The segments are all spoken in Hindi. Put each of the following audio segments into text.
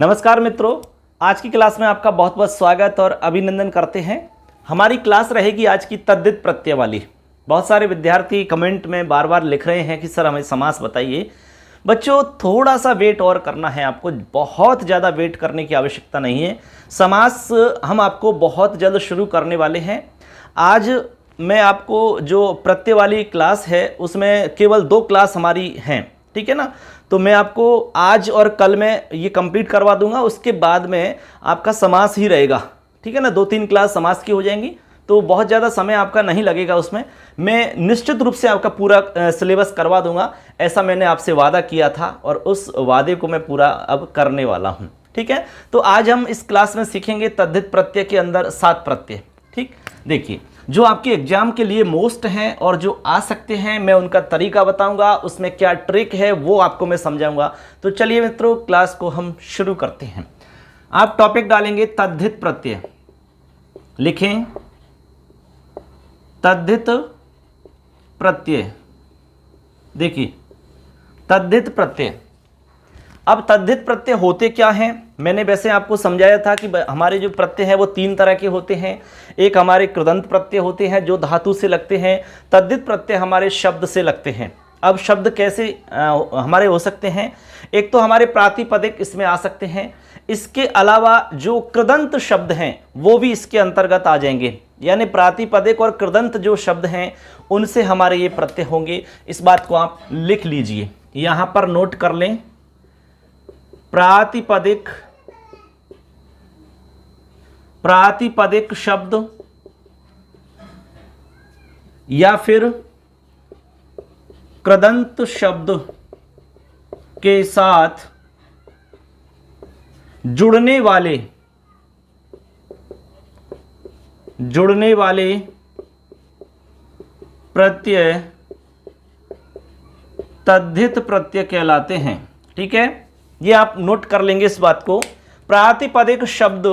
नमस्कार मित्रों, आज की क्लास में आपका बहुत बहुत स्वागत और अभिनंदन करते हैं। हमारी क्लास रहेगी आज की तद्धित प्रत्यय वाली। बहुत सारे विद्यार्थी कमेंट में बार बार लिख रहे हैं कि सर हमें समास बताइए। बच्चों थोड़ा सा वेट और करना है आपको, बहुत ज़्यादा वेट करने की आवश्यकता नहीं है। समास हम आपको बहुत जल्द शुरू करने वाले हैं। आज मैं आपको जो प्रत्यय वाली क्लास है उसमें केवल 2 क्लास हमारी हैं, ठीक है ना। तो मैं आपको आज और कल में ये कंप्लीट करवा दूंगा, उसके बाद में आपका समास ही रहेगा, ठीक है ना। 2-3 क्लास समास की हो जाएंगी, तो बहुत ज़्यादा समय आपका नहीं लगेगा उसमें। मैं निश्चित रूप से आपका पूरा सिलेबस करवा दूंगा, ऐसा मैंने आपसे वादा किया था और उस वादे को मैं पूरा अब करने वाला हूँ, ठीक है। तो आज हम इस क्लास में सीखेंगे तद्धित प्रत्यय के अंदर 7 प्रत्यय। ठीक, देखिए जो आपके एग्जाम के लिए मोस्ट हैं और जो आ सकते हैं, मैं उनका तरीका बताऊंगा, उसमें क्या ट्रिक है वो आपको मैं समझाऊंगा। तो चलिए मित्रों क्लास को हम शुरू करते हैं। आप टॉपिक डालेंगे तद्धित प्रत्यय, लिखें तद्धित प्रत्यय। देखिए तद्धित प्रत्यय, अब तद्धित प्रत्यय होते क्या हैं, मैंने वैसे आपको समझाया था कि हमारे जो प्रत्यय हैं वो 3 तरह के होते हैं। एक हमारे कृदंत प्रत्यय होते हैं जो धातु से लगते हैं, तद्धित प्रत्यय हमारे शब्द से लगते हैं। अब शब्द कैसे हमारे हो सकते हैं, एक तो हमारे प्रातिपदिक इसमें आ सकते हैं, इसके अलावा जो कृदंत शब्द हैं वो भी इसके अंतर्गत आ जाएंगे। यानी प्रातिपदिक और कृदंत जो शब्द हैं उनसे हमारे ये प्रत्यय होंगे। इस बात को आप लिख लीजिए, यहाँ पर नोट कर लें। प्रातिपदिक शब्द या फिर कृदंत शब्द के साथ जुड़ने वाले प्रत्यय तद्धित प्रत्यय कहलाते हैं। ठीक है, ये आप नोट कर लेंगे इस बात को। प्रातिपदिक शब्द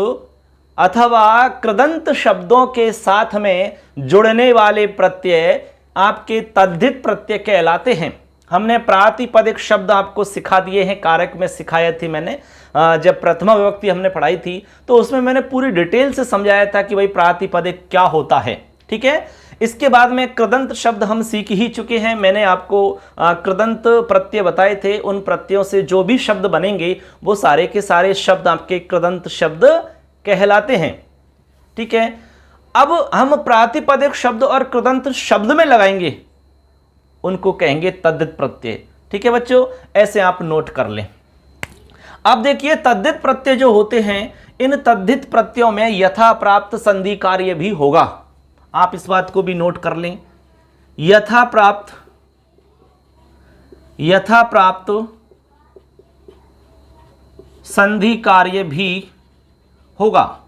अथवा कृदंत शब्दों के साथ में जुड़ने वाले प्रत्यय आपके तद्धित प्रत्यय कहलाते हैं। हमने प्रातिपदिक शब्द आपको सिखा दिए हैं, कारक में सिखाया थी मैंने, जब प्रथमा विभक्ति हमने पढ़ाई थी तो उसमें मैंने पूरी डिटेल से समझाया था कि भाई प्रातिपदिक क्या होता है। ठीक है, इसके बाद में कृदंत शब्द हम सीख ही चुके हैं। मैंने आपको कृदंत प्रत्यय बताए थे, उन प्रत्ययों से जो भी शब्द बनेंगे वो सारे के सारे शब्द आपके कृदंत शब्द कहलाते हैं। ठीक है, अब हम प्रातिपदिक शब्द और कृदंत शब्द में लगाएंगे, उनको कहेंगे तद्धित प्रत्यय। ठीक है बच्चों, ऐसे आप नोट कर लें। अब देखिए तद्धित प्रत्यय जो होते हैं, इन तद्धित प्रत्ययों में यथा प्राप्त संधि कार्य भी होगा। आप इस बात को भी नोट कर लें, यथा प्राप्त संधि कार्य भी होगा।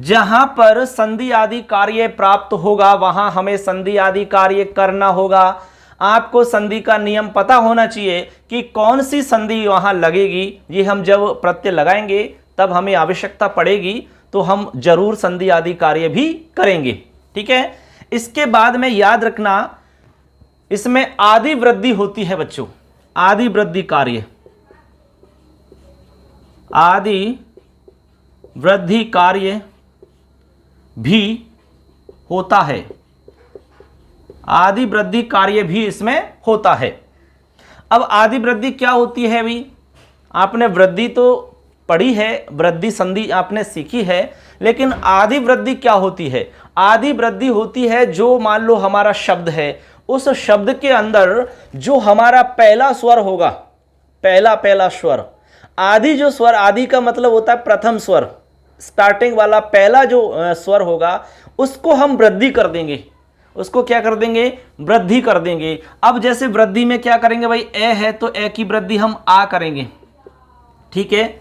जहां पर संधि आदि कार्य प्राप्त होगा वहां हमें संधि आदि कार्य करना होगा। आपको संधि का नियम पता होना चाहिए कि कौन सी संधि वहां लगेगी। ये हम जब प्रत्यय लगाएंगे तब हमें आवश्यकता पड़ेगी तो हम जरूर संधि आदि कार्य भी करेंगे। ठीक है, इसके बाद में याद रखना इसमें आदि वृद्धि होती है बच्चों, आदि वृद्धि कार्य, आदि वृद्धि कार्य भी होता है, आदि वृद्धि कार्य भी इसमें होता है। अब आदि वृद्धि क्या होती है भाई, आपने वृद्धि तो पढ़ी है, वृद्धि संधि आपने सीखी है, लेकिन आदि वृद्धि क्या होती है। आदि वृद्धि होती है जो मान लो हमारा शब्द है, उस शब्द के अंदर जो हमारा पहला स्वर होगा, पहला स्वर, आदि जो स्वर, आदि का मतलब होता है प्रथम स्वर, स्टार्टिंग वाला पहला जो स्वर होगा उसको हम वृद्धि कर देंगे। उसको क्या कर देंगे, वृद्धि कर देंगे। अब जैसे वृद्धि में क्या करेंगे भाई, ए है तो ए की वृद्धि हम आ करेंगे। ठीक है,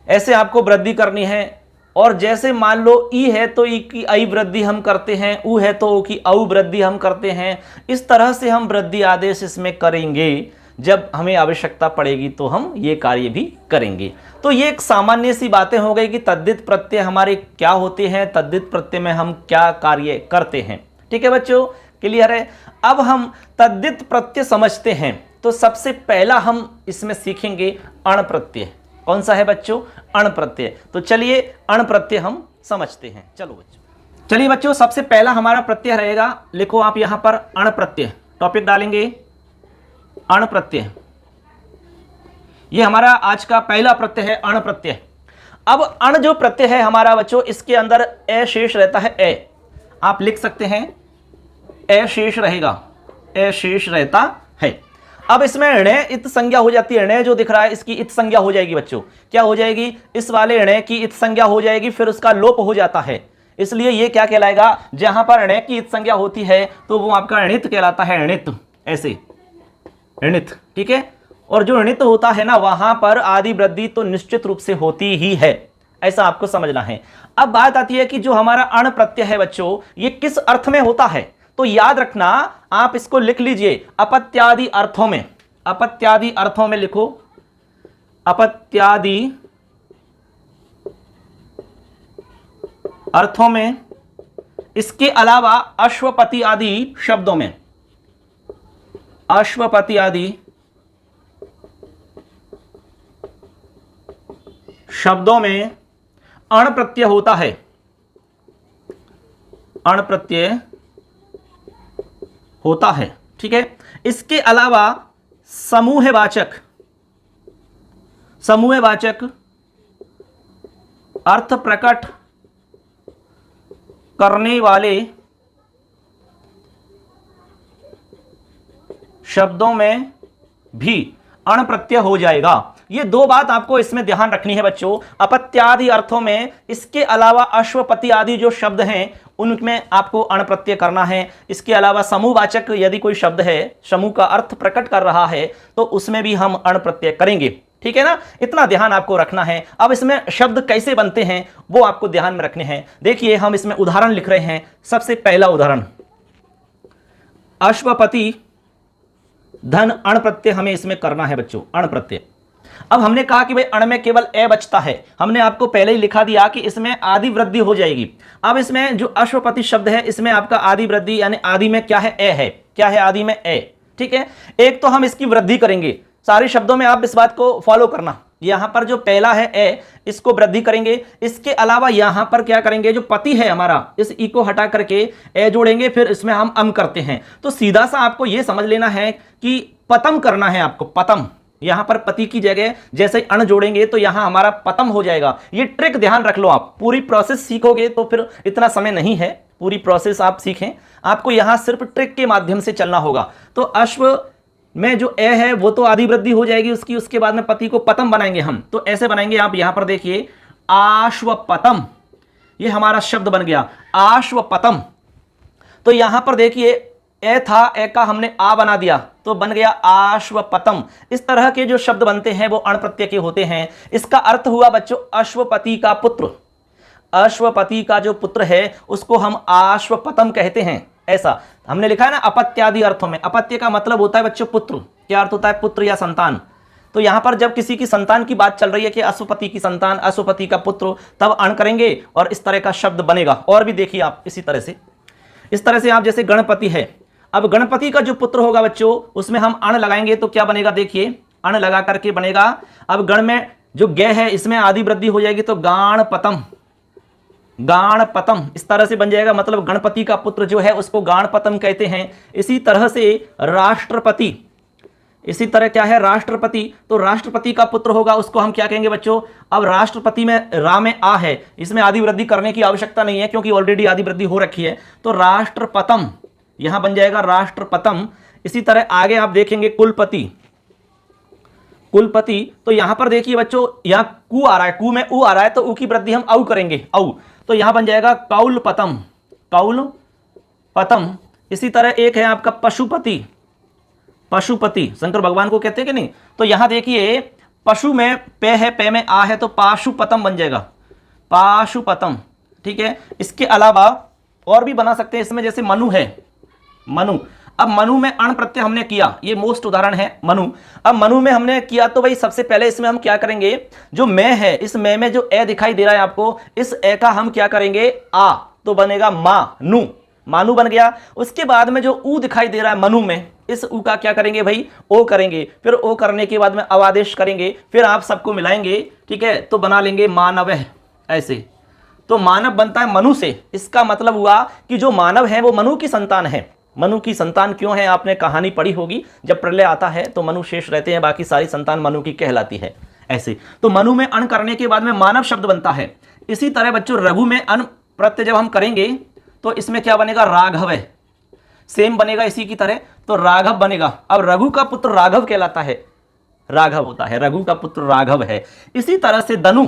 ऐसे आपको वृद्धि करनी है। और जैसे मान लो ई है तो ई की आई वृद्धि हम करते हैं, ऊ है तो ऊ की औ वृद्धि हम करते हैं। इस तरह से हम वृद्धि आदेश इसमें करेंगे, जब हमें आवश्यकता पड़ेगी तो हम ये कार्य भी करेंगे। तो ये एक सामान्य सी बातें हो गई कि तद्धित प्रत्यय हमारे क्या होते हैं, तद्धित प्रत्यय में हम क्या कार्य करते हैं। ठीक है बच्चों, क्लियर है। अब हम तद्धित प्रत्यय समझते हैं तो सबसे पहला हम इसमें सीखेंगे अण प्रत्यय। कौन सा है बच्चों? अण प्रत्यय। तो चलिए अण प्रत्यय हम समझते हैं। चलो बच्चों, चलिए बच्चों, सबसे पहला हमारा प्रत्यय रहेगा, लिखो आप यहां पर अण प्रत्यय, टॉपिक डालेंगे अण प्रत्यय। ये हमारा आज का पहला प्रत्यय है, अण प्रत्यय। अब अण जो प्रत्यय है हमारा बच्चों, इसके अंदर ए शेष रहता है। ए आप लिख सकते हैं, ए शेष रहेगा, ए शेष रहता है। अब इसमें ऋण इत संज्ञा हो जाती है। ऋण जो दिख रहा है इसकी इत संज्ञा हो जाएगी बच्चों। क्या हो जाएगी? इस वाले ऋण की इत संज्ञा हो जाएगी, फिर उसका लोप हो जाता है। इसलिए ये क्या कहलाएगा? जहां पर ऋण की इत संज्ञा होती है तो वो आपका ऋणित कहलाता है। ऋणित, ऐसे ऋणित, ठीक है। और जो ऋणित होता है ना, वहां पर आदि वृद्धि तो निश्चित रूप से होती ही है, ऐसा आपको समझना है। अब बात आती है कि जो हमारा अण प्रत्यय है बच्चों, ये किस अर्थ में होता है? तो याद रखना, आप इसको लिख लीजिए अपत्यादि अर्थों में। अपत्यादि अर्थों में लिखो, अपत्यादि अर्थों में। इसके अलावा अश्वपति आदि शब्दों में, अश्वपति आदि शब्दों में अण प्रत्यय होता है। अण प्रत्यय होता है, ठीक है। इसके अलावा समूहवाचक, समूहवाचक अर्थ प्रकट करने वाले शब्दों में भी अण प्रत्यय हो जाएगा। ये दो बात आपको इसमें ध्यान रखनी है बच्चों। अपत्यादि अर्थों में इसके अलावा अश्वपति आदि जो शब्द हैं उनमें आपको अण प्रत्यय करना है। इसके अलावा समूहवाचक यदि कोई शब्द है, समूह का अर्थ प्रकट कर रहा है, तो उसमें भी हम अण प्रत्यय करेंगे, ठीक है ना। इतना ध्यान आपको रखना है। अब इसमें शब्द कैसे बनते हैं वो आपको ध्यान में रखने हैं। देखिए हम इसमें उदाहरण लिख रहे हैं। सबसे पहला उदाहरण, अश्वपति धन अण प्रत्यय हमें इसमें करना है बच्चों, अण प्रत्यय। अब हमने कहा कि भाई अण में केवल ए बचता है, हमने आपको पहले ही लिखा दिया कि इसमें आदि वृद्धि हो जाएगी। अब इसमें जो अश्वपति शब्द है इसमें आपका आदि वृद्धि यानी आदि में क्या है? ए है। क्या है आदि में? ए, ठीक है। एक तो हम इसकी वृद्धि करेंगे, सारे शब्दों में आप इस बात को फॉलो करना। यहां पर जो पहला है ए, इसको वृद्धि करेंगे। इसके अलावा यहां पर क्या करेंगे? जो पति है हमारा, इस ई को हटा करके ए जोड़ेंगे, फिर इसमें हम अम करते हैं। तो सीधा सा आपको यह समझ लेना है कि पतम करना है आपको, पतम। यहां पर पति की जगह जैसे अण जोड़ेंगे तो यहां हमारा पतम हो जाएगा। ये ट्रिक ध्यान रख लो, आप पूरी प्रोसेस सीखोगे तो फिर इतना समय नहीं है, पूरी प्रोसेस आप सीखें। आपको यहां सिर्फ ट्रिक के माध्यम से चलना होगा। तो अश्व में जो ए है वो तो आदि वृद्धि हो जाएगी उसकी, उसके बाद में पति को पतम बनाएंगे हम। तो ऐसे बनाएंगे, आप यहां पर देखिए आश्वपतम, ये हमारा शब्द बन गया आश्वपतम। तो यहां पर देखिए ए था, ए का हमने आ बना दिया तो बन गया आश्वपतम। इस तरह के जो शब्द बनते हैं वो अण प्रत्यय के होते हैं। इसका अर्थ हुआ बच्चों अश्वपति का पुत्र। अश्वपति का जो पुत्र है उसको हम आश्वपतम कहते हैं। ऐसा हमने लिखा है ना अपत्यादि अर्थों में। अपत्य का मतलब होता है बच्चों पुत्र। क्या अर्थ होता है? पुत्र या संतान। तो यहां पर जब किसी की संतान की बात चल रही है कि अश्वपति की संतान, अश्वपति का पुत्र, तब अण करेंगे और इस तरह का शब्द बनेगा। और भी देखिए आप इसी तरह से, इस तरह से आप जैसे गणपति है, अब गणपति का जो पुत्र होगा बच्चों उसमें हम अण लगाएंगे तो क्या बनेगा? देखिए अण लगा करके बनेगा। अब गण में जो ग है इसमें आदि वृद्धि हो जाएगी तो गाणपतम, गाणपतम इस तरह से बन जाएगा। मतलब गणपति का पुत्र जो है उसको गाणपतम कहते हैं। इसी तरह से राष्ट्रपति, इसी तरह क्या है? राष्ट्रपति। तो राष्ट्रपति का पुत्र होगा उसको हम क्या कहेंगे बच्चों? अब राष्ट्रपति में रा में आ है, इसमें आदि वृद्धि करने की आवश्यकता नहीं है क्योंकि ऑलरेडी आदि वृद्धि हो रखी है। तो राष्ट्रपतम यहां बन जाएगा राष्ट्रपतम। इसी तरह आगे आप देखेंगे कुलपति, कुलपति। तो यहां पर देखिए बच्चों यहां कु आ रहा है, कु में उ आ रहा है तो उ की वृद्धि हम औ करेंगे, औ। तो यहां बन जाएगा कौलपतम, कौलपतम। इसी तरह एक है आपका पशुपति, पशुपति शंकर भगवान को कहते हैं कि नहीं। तो यहां देखिए पशु में पे है, पे में आ है तो पाशुपतम बन जाएगा, पाशुपतम, ठीक है। इसके अलावा और भी बना सकते हैं इसमें, जैसे मनु है, मनु। अब मनु में अण प्रत्यय हमने किया, ये मोस्ट उदाहरण है मनु। अब मनु में हमने किया तो भाई सबसे पहले इसमें हम क्या करेंगे? जो मैं है, इस मैं में जो ए दिखाई दे रहा है आपको, इस ए का हम क्या करेंगे? आ, तो बनेगा मा नु। मानु बन गया। उसके बाद में जो ऊ दिखाई दे रहा है मनु में, इस ऊ का क्या करेंगे भाई, ओ करेंगे। फिर ओ करने के बाद में अवादेश करेंगे, फिर आप सबको मिलाएंगे, ठीक है, तो बना लेंगे मानवः। ऐसे तो मानव बनता है मनु से। इसका मतलब हुआ कि जो मानव है वो मनु की संतान है। मनु की संतान क्यों है, आपने कहानी पढ़ी होगी, जब प्रलय आता है तो मनु शेष रहते हैं, बाकी सारी संतान मनु की कहलाती है। ऐसे तो मनु में अण करने के बाद में मानव शब्द बनता है। इसी तरह बच्चों रघु में अण प्रत्यय जब हम करेंगे तो इसमें क्या बनेगा, राघव है, सेम बनेगा इसी की तरह, तो राघव बनेगा। अब रघु का पुत्र राघव कहलाता है, राघव होता है, रघु का पुत्र राघव है। इसी तरह से दनु,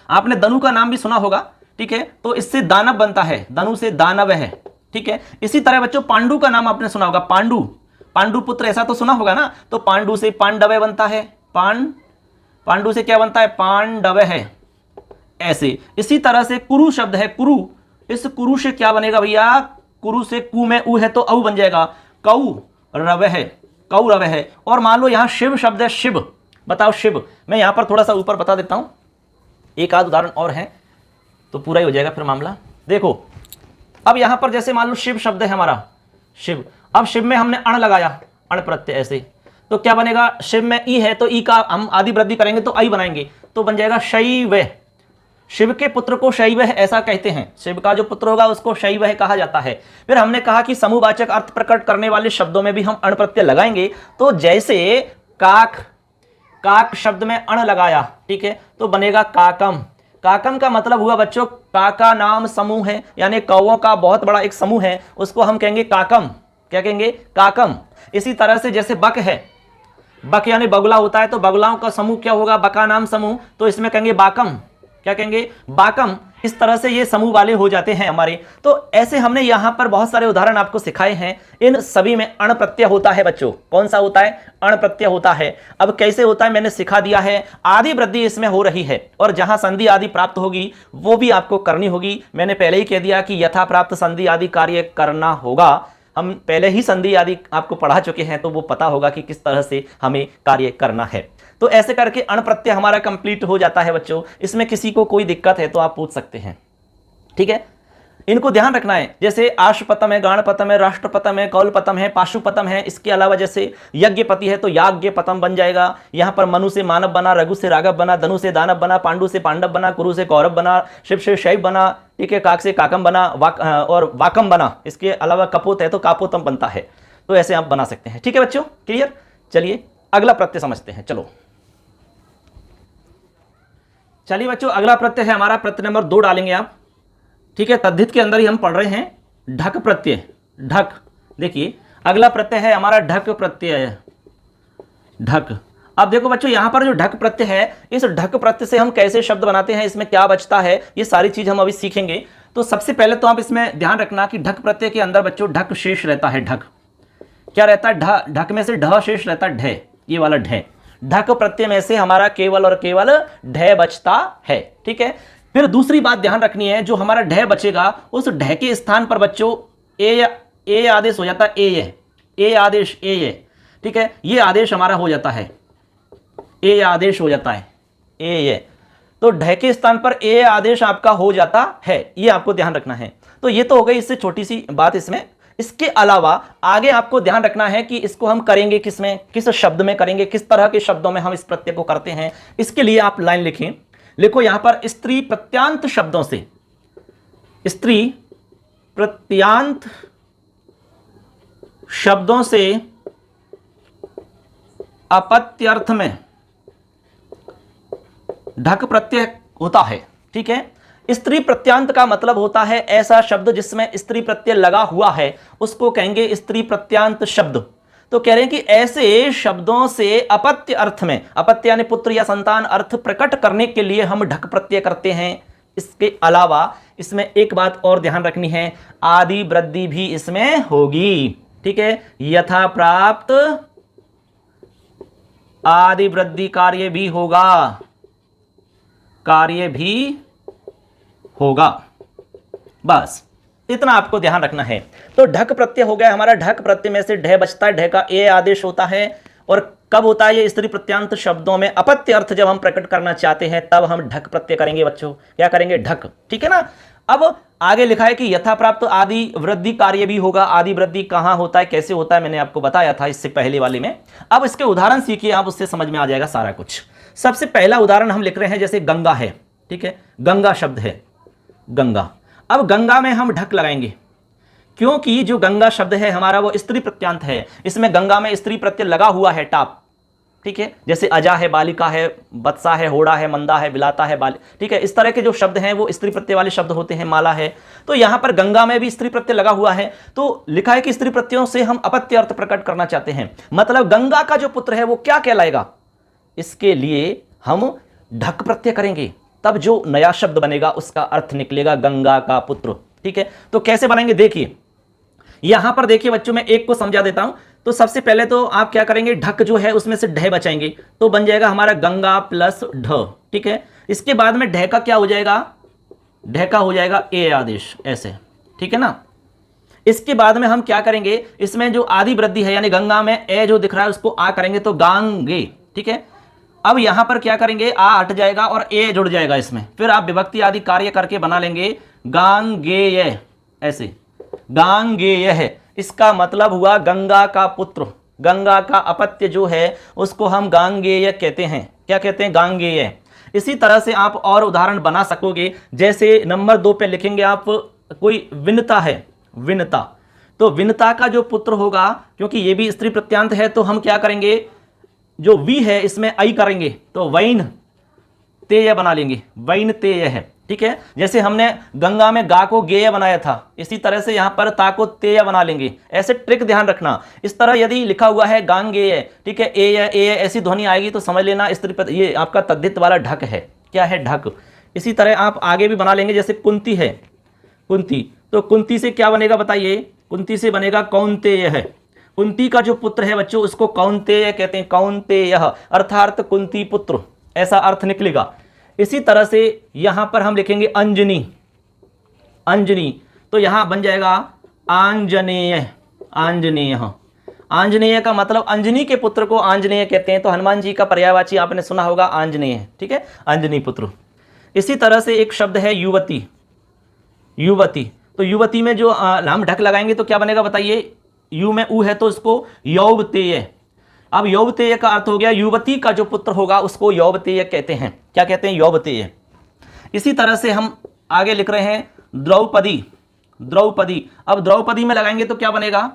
आपने दनु का नाम भी सुना होगा, ठीक है, तो इससे दानव बनता है, दनु से दानव है, ठीक है। इसी तरह बच्चों पांडु का नाम आपने सुना होगा, पांडु, पांडु पुत्र ऐसा तो सुना होगा ना, तो पांडु से पांडव बनता है, पांडु से क्या बनता है, पांडव है। ऐसे इसी तरह से कुरु शब्द है, कुरु, इस कुरु से क्या बनेगा भैया, कुरु से कु में उ है तो औ बन जाएगा, कौ रव है, कौ रव है। और मान लो यहां शिव शब्द है, शिव, बताओ शिव, मैं यहां पर थोड़ा सा ऊपर बता देता हूं, एक आध उदाहरण और है तो पूरा ही हो जाएगा फिर मामला। देखो अब यहां पर जैसे मान लो शिव शब्द है हमारा, शिव, अब शिव में हमने अण लगाया, अण प्रत्यय ऐसे, तो क्या बनेगा, शिव में ई है तो ई का हम आदि वृद्धि करेंगे तो आई बनाएंगे, तो बन जाएगा शैव। शिव के पुत्र को शैव ऐसा कहते हैं, शिव का जो पुत्र होगा उसको शैव कहा जाता है। फिर हमने कहा कि समूहवाचक अर्थ प्रकट करने वाले शब्दों में भी हम अण प्रत्यय लगाएंगे, तो जैसे काक, काक शब्द में अण लगाया, ठीक है, तो बनेगा काकम। काकम का मतलब हुआ बच्चों काका नाम समूह है, यानी कौओं का बहुत बड़ा एक समूह है, उसको हम कहेंगे काकम। क्या कहेंगे, काकम। इसी तरह से जैसे बक है, बक यानी बगुला होता है, तो बगुलाओं का समूह क्या होगा, बका नाम समूह, तो इसमें कहेंगे बाकम। क्या कहेंगे, बाकम। इस तरह से ये समूह वाले हो जाते हैं हमारे। तो ऐसे हमने यहां पर बहुत सारे उदाहरण आपको सिखाए हैं। इन सभी में अण प्रत्यय होता है बच्चों। कौन सा होता है, अण प्रत्यय होता है। अब कैसे होता है मैंने सिखा दिया है। आदि वृद्धि इसमें हो रही है और जहां संधि आदि प्राप्त होगी वो भी आपको करनी होगी। मैंने पहले ही कह दिया कि यथा प्राप्त संधि आदि कार्य करना होगा। हम पहले ही संधि आदि आपको पढ़ा चुके हैं तो वो पता होगा कि किस तरह से हमें कार्य करना है। तो ऐसे करके अण प्रत्यय हमारा कंप्लीट हो जाता है बच्चों। इसमें किसी को कोई दिक्कत है तो आप पूछ सकते हैं, ठीक है। इनको ध्यान रखना है, जैसे आशुपतम है, गाणपतम है, राष्ट्रपतम है, कौलपतम है, पाशुपतम है। इसके अलावा जैसे यज्ञपति है तो याज्ञपतम बन जाएगा। यहां पर मनु से मानव बना, रघु से राघव बना, धनु से दानव बना, पांडु से पांडव बना, कुरु से कौरव बना, शिव से शैव बना, ठीक है, काक से काकम बना, और वाकम बना। इसके अलावा कपोत है तो कापोतम बनता है। तो ऐसे आप बना सकते हैं, ठीक है बच्चों, क्लियर। चलिए अगला प्रत्यय समझते हैं। चलिए बच्चों अगला प्रत्यय है हमारा, प्रत्यय नंबर 2 डालेंगे आप, ठीक है। तद्धित के अंदर ही हम पढ़ रहे हैं ढक प्रत्यय। ढक, देखिए अगला प्रत्यय है हमारा ढक प्रत्यय, ढक। अब देखो बच्चों यहां पर जो ढक प्रत्यय है, इस ढक प्रत्यय से हम कैसे शब्द बनाते हैं, इसमें क्या बचता है, ये सारी चीज हम अभी सीखेंगे। तो सबसे पहले तो आप इसमें ध्यान रखना कि ढक प्रत्यय के अंदर बच्चों ढक शेष रहता है। ढक क्या रहता है, ढक में से ढ शेष रहता है, ढ, ये वाला ढ। ढक प्रत्यय में से हमारा केवल और केवल ढ बचता है, ठीक है। फिर दूसरी बात ध्यान रखनी है, जो हमारा ढ बचेगा उस ढ के स्थान पर बच्चों ए आदेश हो जाता है। ए आदेश, ठीक है, ये आदेश हमारा हो जाता है, ए आदेश हो जाता है, ए। तो ढ के स्थान पर ए आदेश आपका हो जाता है, ये आपको ध्यान रखना है। तो ये तो हो गई इससे छोटी सी बात इसमें। इसके अलावा आगे आपको ध्यान रखना है कि इसको हम करेंगे किसमें, किस शब्द में करेंगे, किस तरह के शब्दों में हम इस प्रत्यय को करते हैं। इसके लिए आप लाइन लिखें, लिखो यहां पर स्त्री प्रत्यांत शब्दों से, स्त्री प्रत्यांत शब्दों से अपत्यर्थ में ढक प्रत्यय होता है, ठीक है। स्त्री प्रत्यांत का मतलब होता है ऐसा शब्द जिसमें स्त्री प्रत्यय लगा हुआ है, उसको कहेंगे स्त्री प्रत्यांत शब्द। तो कह रहे हैं कि ऐसे शब्दों से अपत्य अर्थ में, अपत्य यानी पुत्र या संतान अर्थ प्रकट करने के लिए हम ढक प्रत्यय करते हैं। इसके अलावा इसमें एक बात और ध्यान रखनी है, आदि वृद्धि भी इसमें होगी, ठीक है। यथा प्राप्त आदि वृद्धि कार्य भी होगा, कार्य भी होगा, बस इतना आपको ध्यान रखना है। तो ढक प्रत्यय हो गया हमारा। ढक प्रत्यय में से ढ बचता है, ढ का ए आदेश होता है और कब होता है ये स्त्री प्रत्यांत शब्दों में अपत्य अर्थ जब हम प्रकट करना चाहते हैं तब हम ढक प्रत्यय करेंगे बच्चों, क्या करेंगे, ढक। ठीक है ना। अब आगे लिखा है कि यथा प्राप्त आदि वृद्धि कार्य भी होगा। आदि वृद्धि कहां होता है, कैसे होता है, मैंने आपको बताया था इससे पहले वाले में। अब इसके उदाहरण सीखिए आप, उससे समझ में आ जाएगा सारा कुछ। सबसे पहला उदाहरण हम लिख रहे हैं, जैसे गंगा है, ठीक है, गंगा शब्द है, गंगा। अब गंगा में हम ढक लगाएंगे क्योंकि जो गंगा शब्द है हमारा वो स्त्री प्रत्यांत है, इसमें गंगा में स्त्री प्रत्यय लगा हुआ है, टाप। ठीक है, जैसे अजा है, बालिका है, बत्सा है, होड़ा है, मंदा है, बिलाता है, ठीक है, इस तरह के जो शब्द हैं वो स्त्री प्रत्यय वाले शब्द होते हैं, माला है। तो यहां पर गंगा में भी स्त्री प्रत्यय लगा हुआ है, तो लिखा है कि स्त्री प्रत्ययों से हम अपत्य अर्थ प्रकट करना चाहते हैं, मतलब गंगा का जो पुत्र है वो क्या कहलाएगा, इसके लिए हम ढक प्रत्यय करेंगे, तब जो नया शब्द बनेगा उसका अर्थ निकलेगा गंगा का पुत्र। ठीक है, तो कैसे बनाएंगे देखिए, यहां पर देखिए बच्चों, मैं एक को समझा देता हूं। तो सबसे पहले तो आप क्या करेंगे, ढक जो है उसमें से ढ बचाएंगे, तो बन जाएगा हमारा गंगा प्लस ढ। ठीक है, इसके बाद में ढ का क्या हो जाएगा, ढ का हो जाएगा ए आदेश, ऐसे। ठीक है ना। इसके बाद में हम क्या करेंगे, इसमें जो आदि वृद्धि है यानी गंगा में ए जो दिख रहा है उसको आ करेंगे तो गांगे। ठीक है, अब यहां पर क्या करेंगे, आ हट जाएगा और ए जुड़ जाएगा इसमें, फिर आप विभक्ति आदि कार्य करके बना लेंगे गांगेय, ऐसे गांगेय है। इसका मतलब हुआ गंगा का पुत्र, गंगा का अपत्य जो है उसको हम गांगेय कहते हैं। क्या कहते हैं, गांगेय। इसी तरह से आप और उदाहरण बना सकोगे, जैसे नंबर 2 पे लिखेंगे आप, कोई विनता है, विनता, तो विनता का जो पुत्र होगा, क्योंकि ये भी स्त्री प्रत्यांत है, तो हम क्या करेंगे, जो वी है इसमें आई करेंगे तो वैन तेय बना लेंगे, वैन तेय है। ठीक है, जैसे हमने गंगा में गा को गेय बनाया था, इसी तरह से यहां पर ता को तेय बना लेंगे, ऐसे ट्रिक ध्यान रखना। इस तरह यदि लिखा हुआ है गांगेय, ठीक है, ए ऐसी ध्वनि आएगी तो समझ लेना स्त्री, ये आपका तद्धित वाला ढक है। क्या है, ढक। इसी तरह आप आगे भी बना लेंगे, जैसे कुंती है, कुंती, तो कुंती से क्या बनेगा बताइए, कुंती से बनेगा कौन्तेय है। कुंती का जो पुत्र है बच्चों उसको कौन्तेय कहते हैं, कौन्तेय अर्थात कुंती पुत्र, ऐसा अर्थ निकलेगा। इसी तरह से यहां पर हम लिखेंगे अंजनी, अंजनी, तो यहां बन जाएगा आंजनेय, आंजनेय। आंजनेय का मतलब अंजनी के पुत्र को आंजनेय कहते हैं, तो हनुमान जी का पर्यायवाची आपने सुना होगा आंजनेय। ठीक है, अंजनी पुत्र। इसी तरह से एक शब्द है युवती, युवती, तो युवती में जो हम ढक लगाएंगे तो क्या बनेगा बताइए, यू में ऊ है तो इसको यौवतेय। अब यौवतेय का अर्थ हो गया युवती का जो पुत्र होगा उसको यौवतेय कहते हैं। क्या कहते हैं, यौवतेय। इसी तरह से हम आगे लिख रहे हैं द्रौपदी, द्रौपदी। अब द्रौपदी में लगाएंगे तो क्या बनेगा,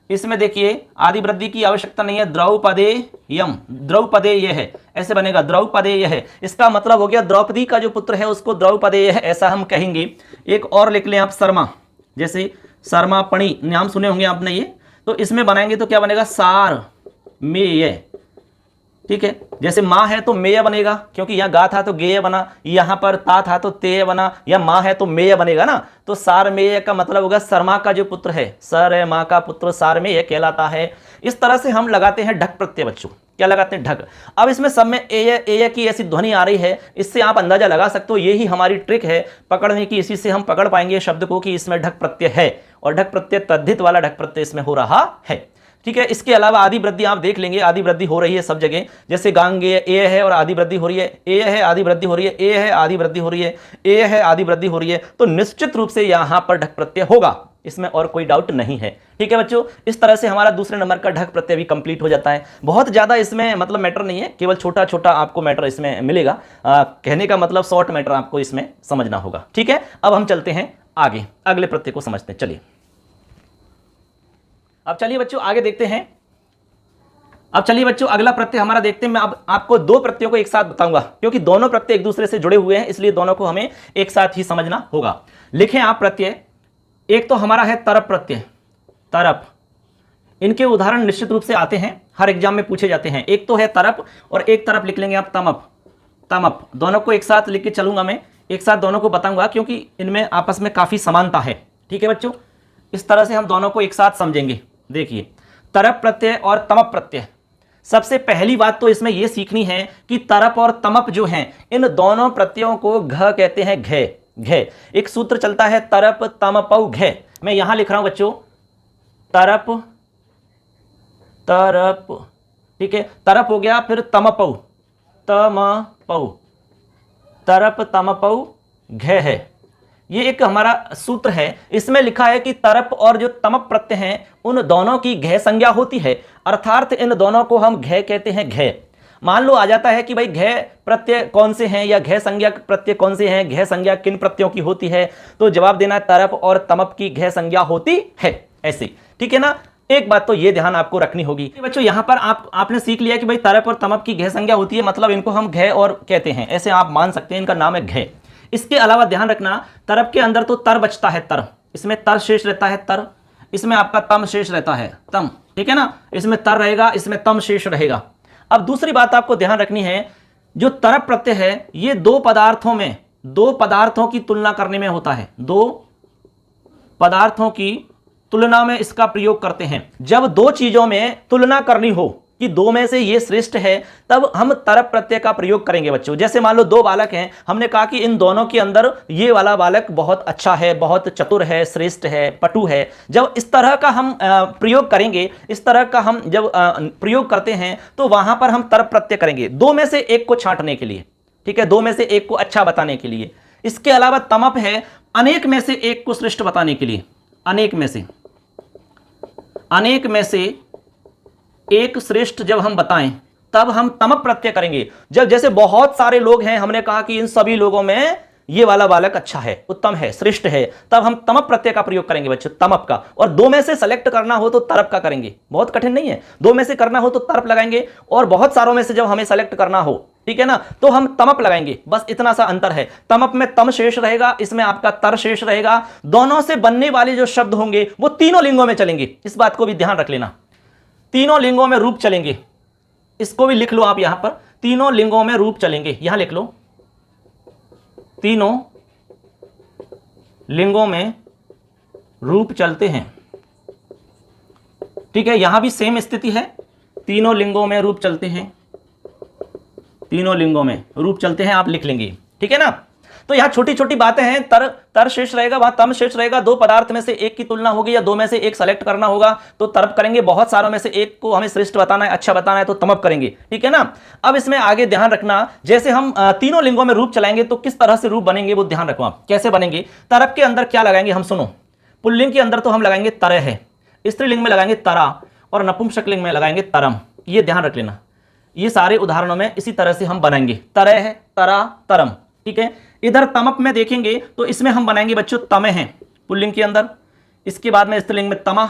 इसमें देखिए आदि वृद्धि की आवश्यकता नहीं है, द्रौपदेयम, द्रौपदेय है, ऐसे बनेगा द्रौपदेय है। इसका मतलब हो गया द्रौपदी का जो पुत्र है उसको द्रौपदेय है, ऐसा हम कहेंगे। एक और लिख लें आप शर्मा, जैसे शर्मा पणी नाम सुने होंगे आपने ये, तो इसमें बनाएंगे तो क्या बनेगा, सार मेय। ठीक है, जैसे माँ है तो मेय बनेगा, क्योंकि यहाँ गा था तो गेय बना, यहाँ पर ता था तो तेय बना, या माँ है तो मेय बनेगा ना, तो सारमेय का मतलब होगा शर्मा का जो पुत्र है, सर माँ का पुत्र सारमेय कहलाता है। इस तरह से हम लगाते हैं ढक प्रत्यय बच्चों, क्या लगाते हैं, ढक। अब इसमें सब में ए की ऐसी ध्वनि आ रही है, इससे आप अंदाजा लगा सकते हो, यही हमारी ट्रिक है पकड़ने की, इसी से हम पकड़ पाएंगे शब्द को कि इसमें ढक प्रत्यय है, और ढक प्रत्यय तद्धित वाला ढक प्रत्यय इसमें हो रहा है। ठीक है, इसके अलावा आदि वृद्धि आप देख लेंगे, आदि वृद्धि हो रही है सब जगह, जैसे गांगे ए है और आदि वृद्धि हो रही है, ए है आदि वृद्धि हो रही है, ए है आदि वृद्धि हो रही है, ए है आदि वृद्धि हो रही है, तो निश्चित रूप से यहां पर ढक प्रत्यय होगा, इसमें और कोई डाउट नहीं है। ठीक है बच्चों, इस तरह से हमारा दूसरे नंबर का ढक प्रत्यय भी कंप्लीट हो जाता है। बहुत ज्यादा इसमें मतलब मैटर नहीं है, केवल छोटा छोटा आपको मैटर इसमें मिलेगा, कहने का मतलब शॉर्ट मैटर आपको इसमें समझना होगा। ठीक है, अब हम चलते हैं आगे, अगले प्रत्यय को समझते हैं। चलिए, अब चलिए बच्चों आगे देखते हैं। अब चलिए बच्चों अगला प्रत्यय हमारा देखते हैं। मैं अब आपको दो प्रत्ययों को एक साथ बताऊंगा, क्योंकि दोनों प्रत्यय एक दूसरे से जुड़े हुए हैं, इसलिए दोनों को हमें एक साथ ही समझना होगा। लिखें आप प्रत्यय, एक तो हमारा है तरप प्रत्यय, तरप। इनके उदाहरण निश्चित रूप से आते हैं, हर एग्जाम में पूछे जाते हैं। एक तो है तरप और एक तरफ लिख लेंगे आप तमप, तमप। दोनों को एक साथ लिख के चलूंगा मैं, एक साथ दोनों को बताऊंगा, क्योंकि इनमें आपस में काफी समानता है। ठीक है बच्चों, इस तरह से हम दोनों को एक साथ समझेंगे। देखिए, तरप प्रत्यय और तमप प्रत्यय। सबसे पहली बात तो इसमें यह सीखनी है कि तरप और तमप जो हैं, इन दोनों प्रत्ययों को घ कहते हैं, घ घ। एक सूत्र चलता है तरप तमपौ घ। मैं यहां लिख रहा हूं बच्चों, तरप तरप ठीक है, तरप हो गया, फिर तमपौ, तमपौ, तरप तमपौ घे है। ये एक हमारा सूत्र है, इसमें लिखा है कि तरप और जो तमप प्रत्यय हैं उन दोनों की घे संज्ञा होती है, अर्थात इन दोनों को हम घे कहते हैं, घे। मान लो आ जाता है कि भाई घे प्रत्यय कौन से हैं या घे संज्ञा प्रत्यय कौन से हैं, घे संज्ञा किन प्रत्ययों की होती है, तो जवाब देना तरप और तमप की घे संज्ञा होती है, ऐसे, ठीक है ना। एक बात तो ये ध्यान आपको रखनी होगी बच्चों, यहां पर आपने सीख लिया कि भाई तरप और तमप की घे संज्ञा होती है, मतलब इनको हम घे और कहते हैं, ऐसे आप मान सकते हैं, इनका नाम है घे। इसके अलावा ध्यान रखना, तरप के अंदर तो तर बचता है, तर, इसमें तर शेष रहता है, तर, इसमें आपका तम शेष रहता है, तम, ठीक है ना, इसमें तर रहेगा, इसमें तम शेष रहेगा। अब दूसरी बात आपको ध्यान रखनी है, जो तरप प्रत्यय है ये दो पदार्थों की तुलना करने में होता है, दो पदार्थों की तुलना में इसका प्रयोग करते हैं। जब दो चीजों में तुलना करनी हो कि दो में से ये श्रेष्ठ है, तब हम तरप प्रत्यय का प्रयोग करेंगे बच्चों। जैसे मान लो दो बालक हैं, हमने कहा कि इन दोनों के अंदर ये वाला बालक बहुत अच्छा है, बहुत चतुर है, श्रेष्ठ है, पटु है। जब इस तरह का हम प्रयोग करेंगे, इस तरह का हम जब प्रयोग करते हैं, तो वहां पर हम तरप प्रत्यय करेंगे, दो में से एक को छांटने के लिए, ठीक है, दो में से एक को अच्छा बताने के लिए। इसके अलावा तमप है, अनेक में से एक को श्रेष्ठ बताने के लिए, अनेक में से एक श्रेष्ठ जब हम बताएं, तब हम तमप प्रत्यय करेंगे। जब जैसे बहुत सारे लोग हैं, हमने कहा कि इन सभी लोगों में ये वाला बालक अच्छा है, उत्तम है, श्रेष्ठ है, तब हम तमप प्रत्यय का प्रयोग करेंगे बच्चों, तमप का। और दो में से सेलेक्ट करना हो तो तरप का करेंगे, बहुत कठिन नहीं है, दो में से करना हो तो तरप लगाएंगे, और बहुत सारों में से जब हमें सेलेक्ट करना हो, ठीक है ना, तो हम तमप लगाएंगे, बस इतना सा अंतर है। तमप में तम शेष रहेगा, इसमें आपका तर शेष रहेगा। दोनों से बनने वाले जो शब्द होंगे वो तीनों लिंगों में चलेंगे, इस बात को भी ध्यान रख लेना, तीनों लिंगों में रूप चलेंगे। इसको भी लिख लो आप यहां पर, तीनों लिंगों में रूप चलेंगे, यहां लिख लो, तीनों लिंगों में रूप चलते हैं, ठीक है। यहां भी सेम स्थिति है, तीनों लिंगों में रूप चलते हैं, तीनों लिंगों में रूप चलते हैं, आप लिख लेंगे, ठीक है ना। तो यहां छोटी छोटी बातें हैं, तर शेष रहेगा, वहां तम शेष रहेगा, दो पदार्थ में से एक की तुलना होगी या दो में से एक सेलेक्ट करना होगा तो तरप करेंगे, बहुत सारों में से एक को हमें श्रेष्ठ बताना है, अच्छा बताना है तो तमप करेंगे, ठीक है ना। अब इसमें आगे ध्यान रखना, जैसे हम तीनों लिंगों में रूप चलाएंगे तो किस तरह से रूप बनेंगे वो ध्यान रखो आप, कैसे बनेंगे। तरप के अंदर क्या लगाएंगे हम, सुनो, पुल्लिंग के अंदर तो हम लगाएंगे तरह है, स्त्रीलिंग में लगाएंगे तरा, और नपुंसक लिंग में लगाएंगे तरम, ये ध्यान रख लेना। ये सारे उदाहरणों में इसी तरह से हम बनाएंगे, तरह है, तरा, तरम, ठीक है। इधर तमप में देखेंगे तो इसमें हम बनाएंगे बच्चों तमे हैं पुल्लिंग के अंदर, इसके बाद में स्त्रीलिंग में तमा,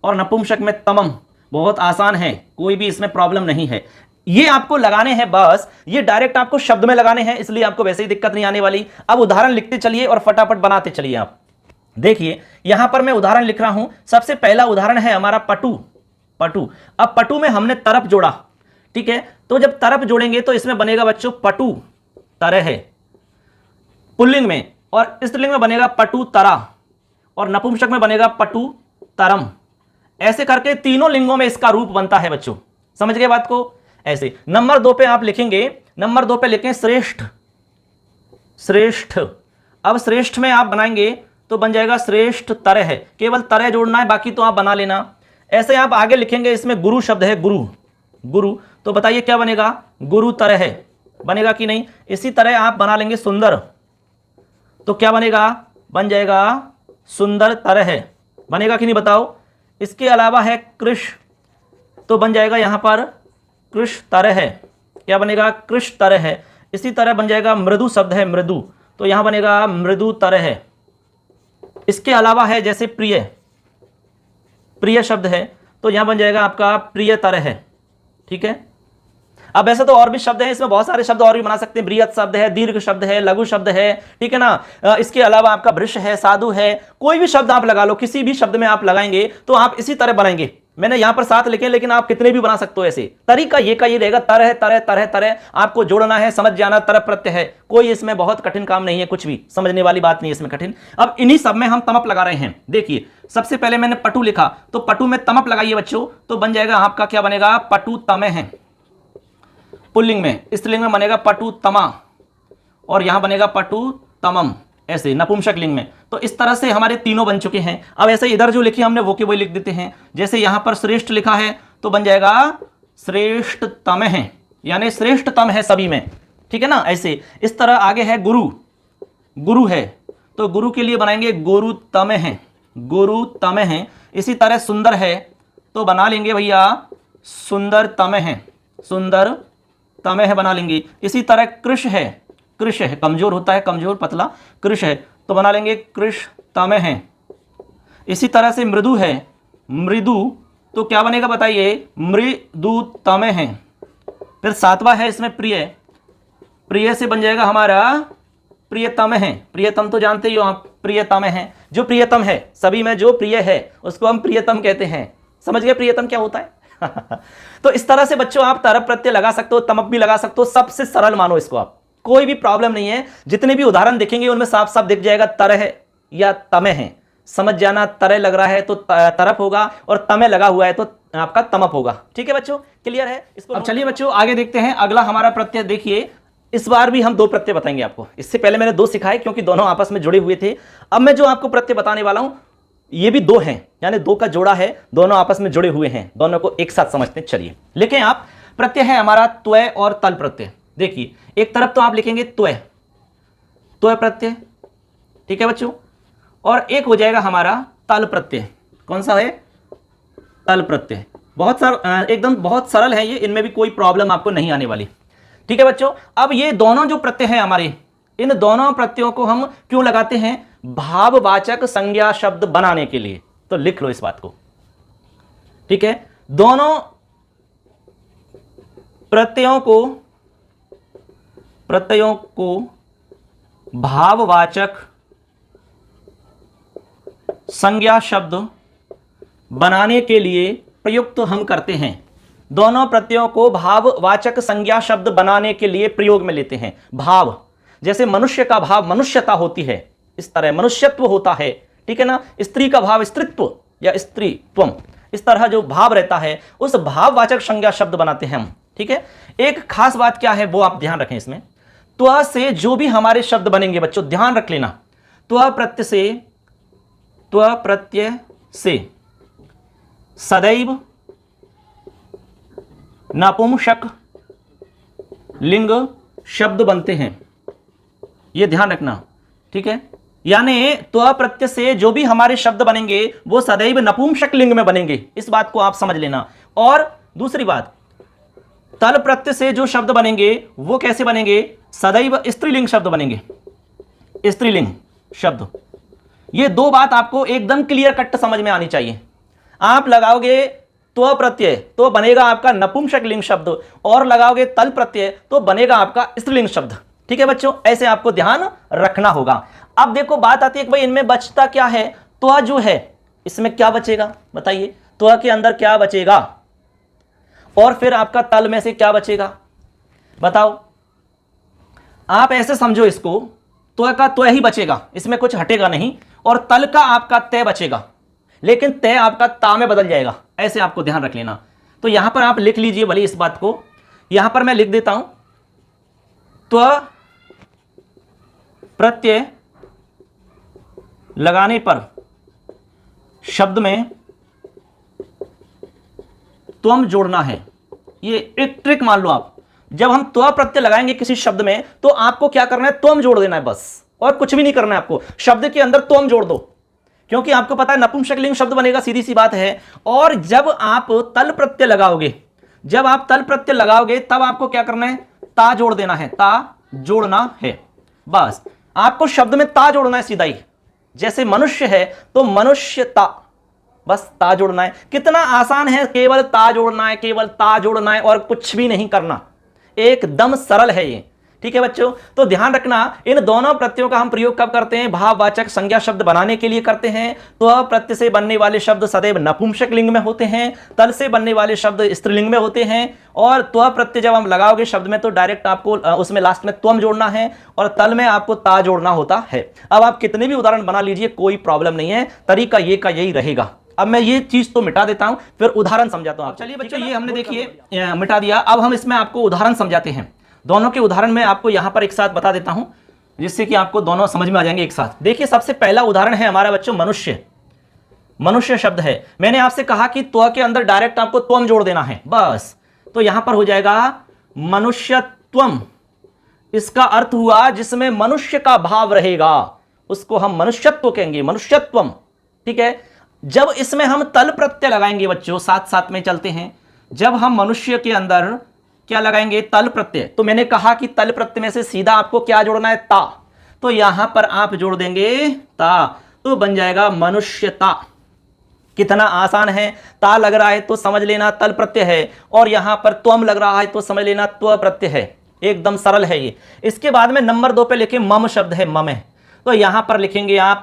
और नपुंसक में तमम। बहुत आसान है, कोई भी इसमें प्रॉब्लम नहीं है, ये आपको लगाने हैं, बस ये डायरेक्ट आपको शब्द में लगाने हैं, इसलिए आपको वैसे ही दिक्कत नहीं आने वाली। अब उदाहरण लिखते चलिए और फटाफट बनाते चलिए। आप देखिए यहां पर मैं उदाहरण लिख रहा हूं, सबसे पहला उदाहरण है हमारा पटु, पटु। अब पटु में हमने तरप जोड़ा, ठीक है, तो जब तरप जोड़ेंगे तो इसमें बनेगा बच्चों पटु तरह है पुल्लिंग में, और स्त्रीलिंग में बनेगा पटु तरा, और नपुंसक में बनेगा पटु तरम। ऐसे करके तीनों लिंगों में इसका रूप बनता है बच्चों, समझ गए बात को। ऐसे नंबर 2 पे आप लिखेंगे, नंबर 2 पे लिखें श्रेष्ठ, श्रेष्ठ। अब श्रेष्ठ में आप बनाएंगे तो बन जाएगा श्रेष्ठ तरह है, केवल तरह जोड़ना है, बाकी तो आप बना लेना। ऐसे आप आगे लिखेंगे, इसमें गुरु शब्द है, गुरु, गुरु, तो बताइए क्या बनेगा, गुरु तरह है, बनेगा कि नहीं। इसी तरह आप बना लेंगे सुंदर, तो क्या बनेगा, बन जाएगा सुंदर तरह है, बनेगा कि नहीं बताओ। इसके अलावा है कृष, तो बन जाएगा यहां पर कृष तरह है, क्या बनेगा, कृष तरह है। इसी तरह बन जाएगा मृदु शब्द है, मृदु, तो यहां बनेगा मृदु तरह है। इसके अलावा है जैसे प्रिय, प्रिय शब्द है, तो यहां बन जाएगा आपका प्रिय तरह है, ठीक है। अब ऐसे तो और भी शब्द हैं, इसमें बहुत सारे शब्द और भी बना सकते हैं, बृहत शब्द है, दीर्घ शब्द है, लघु शब्द है, ठीक है ना। इसके अलावा आपका वृष है, साधु है, कोई भी शब्द आप लगा लो, किसी भी शब्द में आप लगाएंगे तो आप इसी तरह बनाएंगे। मैंने यहां पर 7 लिखे, लेकिन आप कितने भी बना सकते हो। ऐसे तरीका ये का ये रहेगा, तरह तरह तरह तरह आपको जोड़ना है, समझ जाना, तरह प्रत्यय है, कोई इसमें बहुत कठिन काम नहीं है, कुछ भी समझने वाली बात नहीं है इसमें कठिन। अब इन्हीं सब में हम तमप लगा रहे हैं। देखिए सबसे पहले मैंने पटु लिखा, तो पटु में तमप लगाइए बच्चों, तो बन जाएगा आपका क्या बनेगा, पटु तमे है पुल्लिंग में, स्त्रीलिंग में बनेगा पटु तमा, और यहां बनेगा पटु तमम, ऐसे नपुंसक लिंग में। तो इस तरह से हमारे तीनों बन चुके हैं। अब ऐसे इधर जो लिखे हमने वो के वही लिख देते हैं। जैसे यहां पर श्रेष्ठ लिखा है तो बन जाएगा श्रेष्ठतम है, यानी श्रेष्ठतम है सभी में, ठीक है ना। ऐसे इस तरह आगे है गुरु, गुरु है तो गुरु के लिए बनाएंगे गुरुतम है, गुरुतम है। इसी तरह सुंदर है तो बना लेंगे भैया सुंदरतम है, सुंदरतम है बना लेंगे। इसी तरह कृश है, कृश है कमजोर होता है, कमजोर पतला, कृश है तो बना लेंगे कृशतम है। इसी तरह से मृदु है, मृदु तो क्या बनेगा बताइए, मृदुतम है। फिर सातवां है इसमें प्रिय, प्रिय से बन जाएगा हमारा प्रियतम है, प्रियतम तो जानते ही हो आप, प्रियतम है, जो प्रियतम है सभी में जो प्रिय है उसको हम प्रियतम कहते हैं। समझ गए प्रियतम क्या होता है? तो इस तरह से बच्चों आप तरफ प्रत्यय लगा सकते हो, तमक भी लगा सकते हो, सबसे सरल मानो इसको आप, कोई भी प्रॉब्लम नहीं है। जितने भी उदाहरण देखेंगे उनमें साफ साफ दिख जाएगा तरह है या तमे है, समझ जाना। तरह लग रहा है तो तरफ होगा और तमे लगा हुआ है तो आपका तमप होगा। ठीक है बच्चों, क्लियर है इसको। अब चलिए बच्चों आगे देखते हैं अगला हमारा प्रत्यय। देखिए इस बार भी हम दो प्रत्यय बताएंगे आपको, इससे पहले मैंने दो सिखाए क्योंकि दोनों आपस में जुड़े हुए थे। अब मैं जो आपको प्रत्यय बताने वाला हूं ये भी दो हैं, यानी दो का जोड़ा है, दोनों आपस में जुड़े हुए हैं, दोनों को एक साथ समझते हैं। चलिए लेकिन आप प्रत्यय है हमारा त्वय और तल प्रत्यय। देखिए एक तरफ तो आप लिखेंगे त्वय, त्वय प्रत्यय, ठीक है बच्चों, और एक हो जाएगा हमारा तल प्रत्यय। कौन सा है? तल प्रत्यय। बहुत एकदम बहुत सरल है ये, इनमें भी कोई प्रॉब्लम आपको नहीं आने वाली। ठीक है बच्चों, अब ये दोनों जो प्रत्यय हैं हमारे, इन दोनों प्रत्ययों को हम क्यों लगाते हैं? भाववाचक संज्ञा शब्द बनाने के लिए। तो लिख लो इस बात को, ठीक है। दोनों प्रत्ययों को भाववाचक संज्ञा शब्द बनाने के लिए प्रयुक्त हम करते हैं। दोनों प्रत्ययों को भाववाचक संज्ञा शब्द बनाने के लिए प्रयोग में लेते हैं। भाव, जैसे मनुष्य का भाव मनुष्यता होती है, इस तरह मनुष्यत्व होता है, ठीक है ना। स्त्री का भाव स्त्रीत्व या स्त्रीत्वम, इस तरह जो भाव रहता है उस भाववाचक संज्ञा शब्द बनाते हैं हम, ठीक है। एक खास बात क्या है वो आप ध्यान रखें इसमें, त्व से जो भी हमारे शब्द बनेंगे बच्चों ध्यान रख लेना, त्व प्रत्यय से सदैव नपुंसक लिंग शब्द बनते हैं, ये ध्यान रखना, ठीक है। यानी त्व प्रत्यय से जो भी हमारे शब्द बनेंगे वो सदैव नपुंसक लिंग में बनेंगे, इस बात को आप समझ लेना। और दूसरी बात, तल प्रत्यय से जो शब्द बनेंगे वो कैसे बनेंगे? सदैव स्त्रीलिंग शब्द बनेंगे, स्त्रीलिंग शब्द। ये दो बात आपको एकदम क्लियर कट समझ में आनी चाहिए। आप लगाओगे त्व प्रत्यय तो बनेगा आपका नपुंसक लिंग शब्द, और लगाओगे तल प्रत्यय तो बनेगा आपका स्त्रीलिंग शब्द, ठीक है बच्चों। ऐसे आपको ध्यान रखना होगा। अब देखो बात आती है कि भाई इनमें बचता क्या है? त्व जो है इसमें क्या बचेगा बताइए? त्व के अंदर क्या बचेगा और फिर आपका तल में से क्या बचेगा बताओ? आप ऐसे समझो इसको, त्व का त्व ही बचेगा, इसमें कुछ हटेगा नहीं, और तल का आपका तय बचेगा, लेकिन तय आपका ता में बदल जाएगा, ऐसे आपको ध्यान रख लेना। तो यहां पर आप लिख लीजिए भले इस बात को, यहां पर मैं लिख देता हूं, त्व प्रत्यय लगाने पर शब्द में त्वम जोड़ना है। ये एक ट्रिक मान लो आप, जब हम त्व प्रत्यय लगाएंगे किसी शब्द में तो आपको क्या करना है? त्वम जोड़ देना है बस, और कुछ भी नहीं करना है आपको। शब्द के अंदर त्वम जोड़ दो, क्योंकि आपको पता है नपुंसकलिंग शब्द बनेगा, सीधी सी बात है। और जब आप तल प्रत्यय लगाओगे, जब आप तल प्रत्यय लगाओगे तब आपको क्या करना है? ता जोड़ देना है, ता जोड़ना है बस। आपको शब्द में ता जोड़ना है सीधा ही, जैसे मनुष्य है तो मनुष्यता, बस ता जोड़ना है। कितना आसान है, केवल ता जोड़ना है, केवल ता जोड़ना है और कुछ भी नहीं करना, एकदम सरल है ये, ठीक है बच्चों। तो ध्यान रखना, इन दोनों प्रत्ययों का हम प्रयोग कब करते हैं? भाववाचक संज्ञा शब्द बनाने के लिए करते हैं। तो प्रत्यय से बनने वाले शब्द सदैव नपुंसक लिंग में होते हैं, तल से बनने वाले शब्द स्त्रीलिंग में होते हैं, और त्व प्रत्यय जब हम लगाओगे शब्द में तो डायरेक्ट आपको उसमें लास्ट में त्वम जोड़ना है, और तल में आपको ता जोड़ना होता है। अब आप कितने भी उदाहरण बना लीजिए, कोई प्रॉब्लम नहीं है, तरीका ये का यही रहेगा। अब मैं ये चीज तो मिटा देता हूं, फिर उदाहरण समझाता हूं। चलिए बच्चों, ये हमने देखिए मिटा दिया, अब हम इसमें आपको उदाहरण समझाते हैं। दोनों के उदाहरण मैं आपको यहां पर एक साथ बता देता हूं, जिससे कि आपको दोनों समझ में आ जाएंगे एक साथ। देखिए सबसे पहला उदाहरण है हमारा बच्चों मनुष्य, मनुष्य शब्द है। मैंने आपसे कहा कि त्व के अंदर डायरेक्ट आपको त्वम जोड़ देना है बस। तो यहां पर हो जाएगा मनुष्यत्वम। इसका अर्थ हुआ जिसमें मनुष्य का भाव रहेगा, उसको हम मनुष्यत्व कहेंगे, मनुष्यत्वम। ठीक है, जब इसमें हम तल प्रत्यय लगाएंगे बच्चों, साथ साथ में चलते हैं, जब हम मनुष्य के अंदर क्या लगाएंगे, तल प्रत्यय, तो मैंने कहा कि तल प्रत्यय में से सीधा आपको क्या जोड़ना है, ता। तो यहां पर आप जोड़ देंगे ता, तो बन जाएगा मनुष्यता। कितना आसान है, ता लग रहा है तो समझ लेना तल प्रत्यय है, और यहां पर त्वम लग रहा है तो समझ लेना त्व प्रत्यय है। एकदम सरल है ये। इसके बाद में नंबर 2 पे लिखे मम शब्द है, मम है, तो यहां पर लिखेंगे आप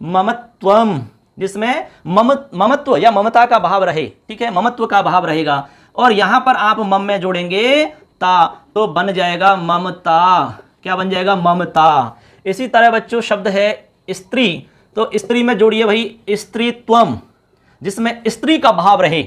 ममत्वम, जिसमें ममत्व या ममता का भाव रहे। ठीक है, ममत्व का भाव रहेगा, और यहां पर आप मम में जोड़ेंगे ता, तो बन जाएगा ममता। क्या बन जाएगा, ममता। इसी तरह बच्चों शब्द है स्त्री, तो स्त्री में जोड़िए भाई स्त्रीत्वम, जिसमें स्त्री का भाव रहे।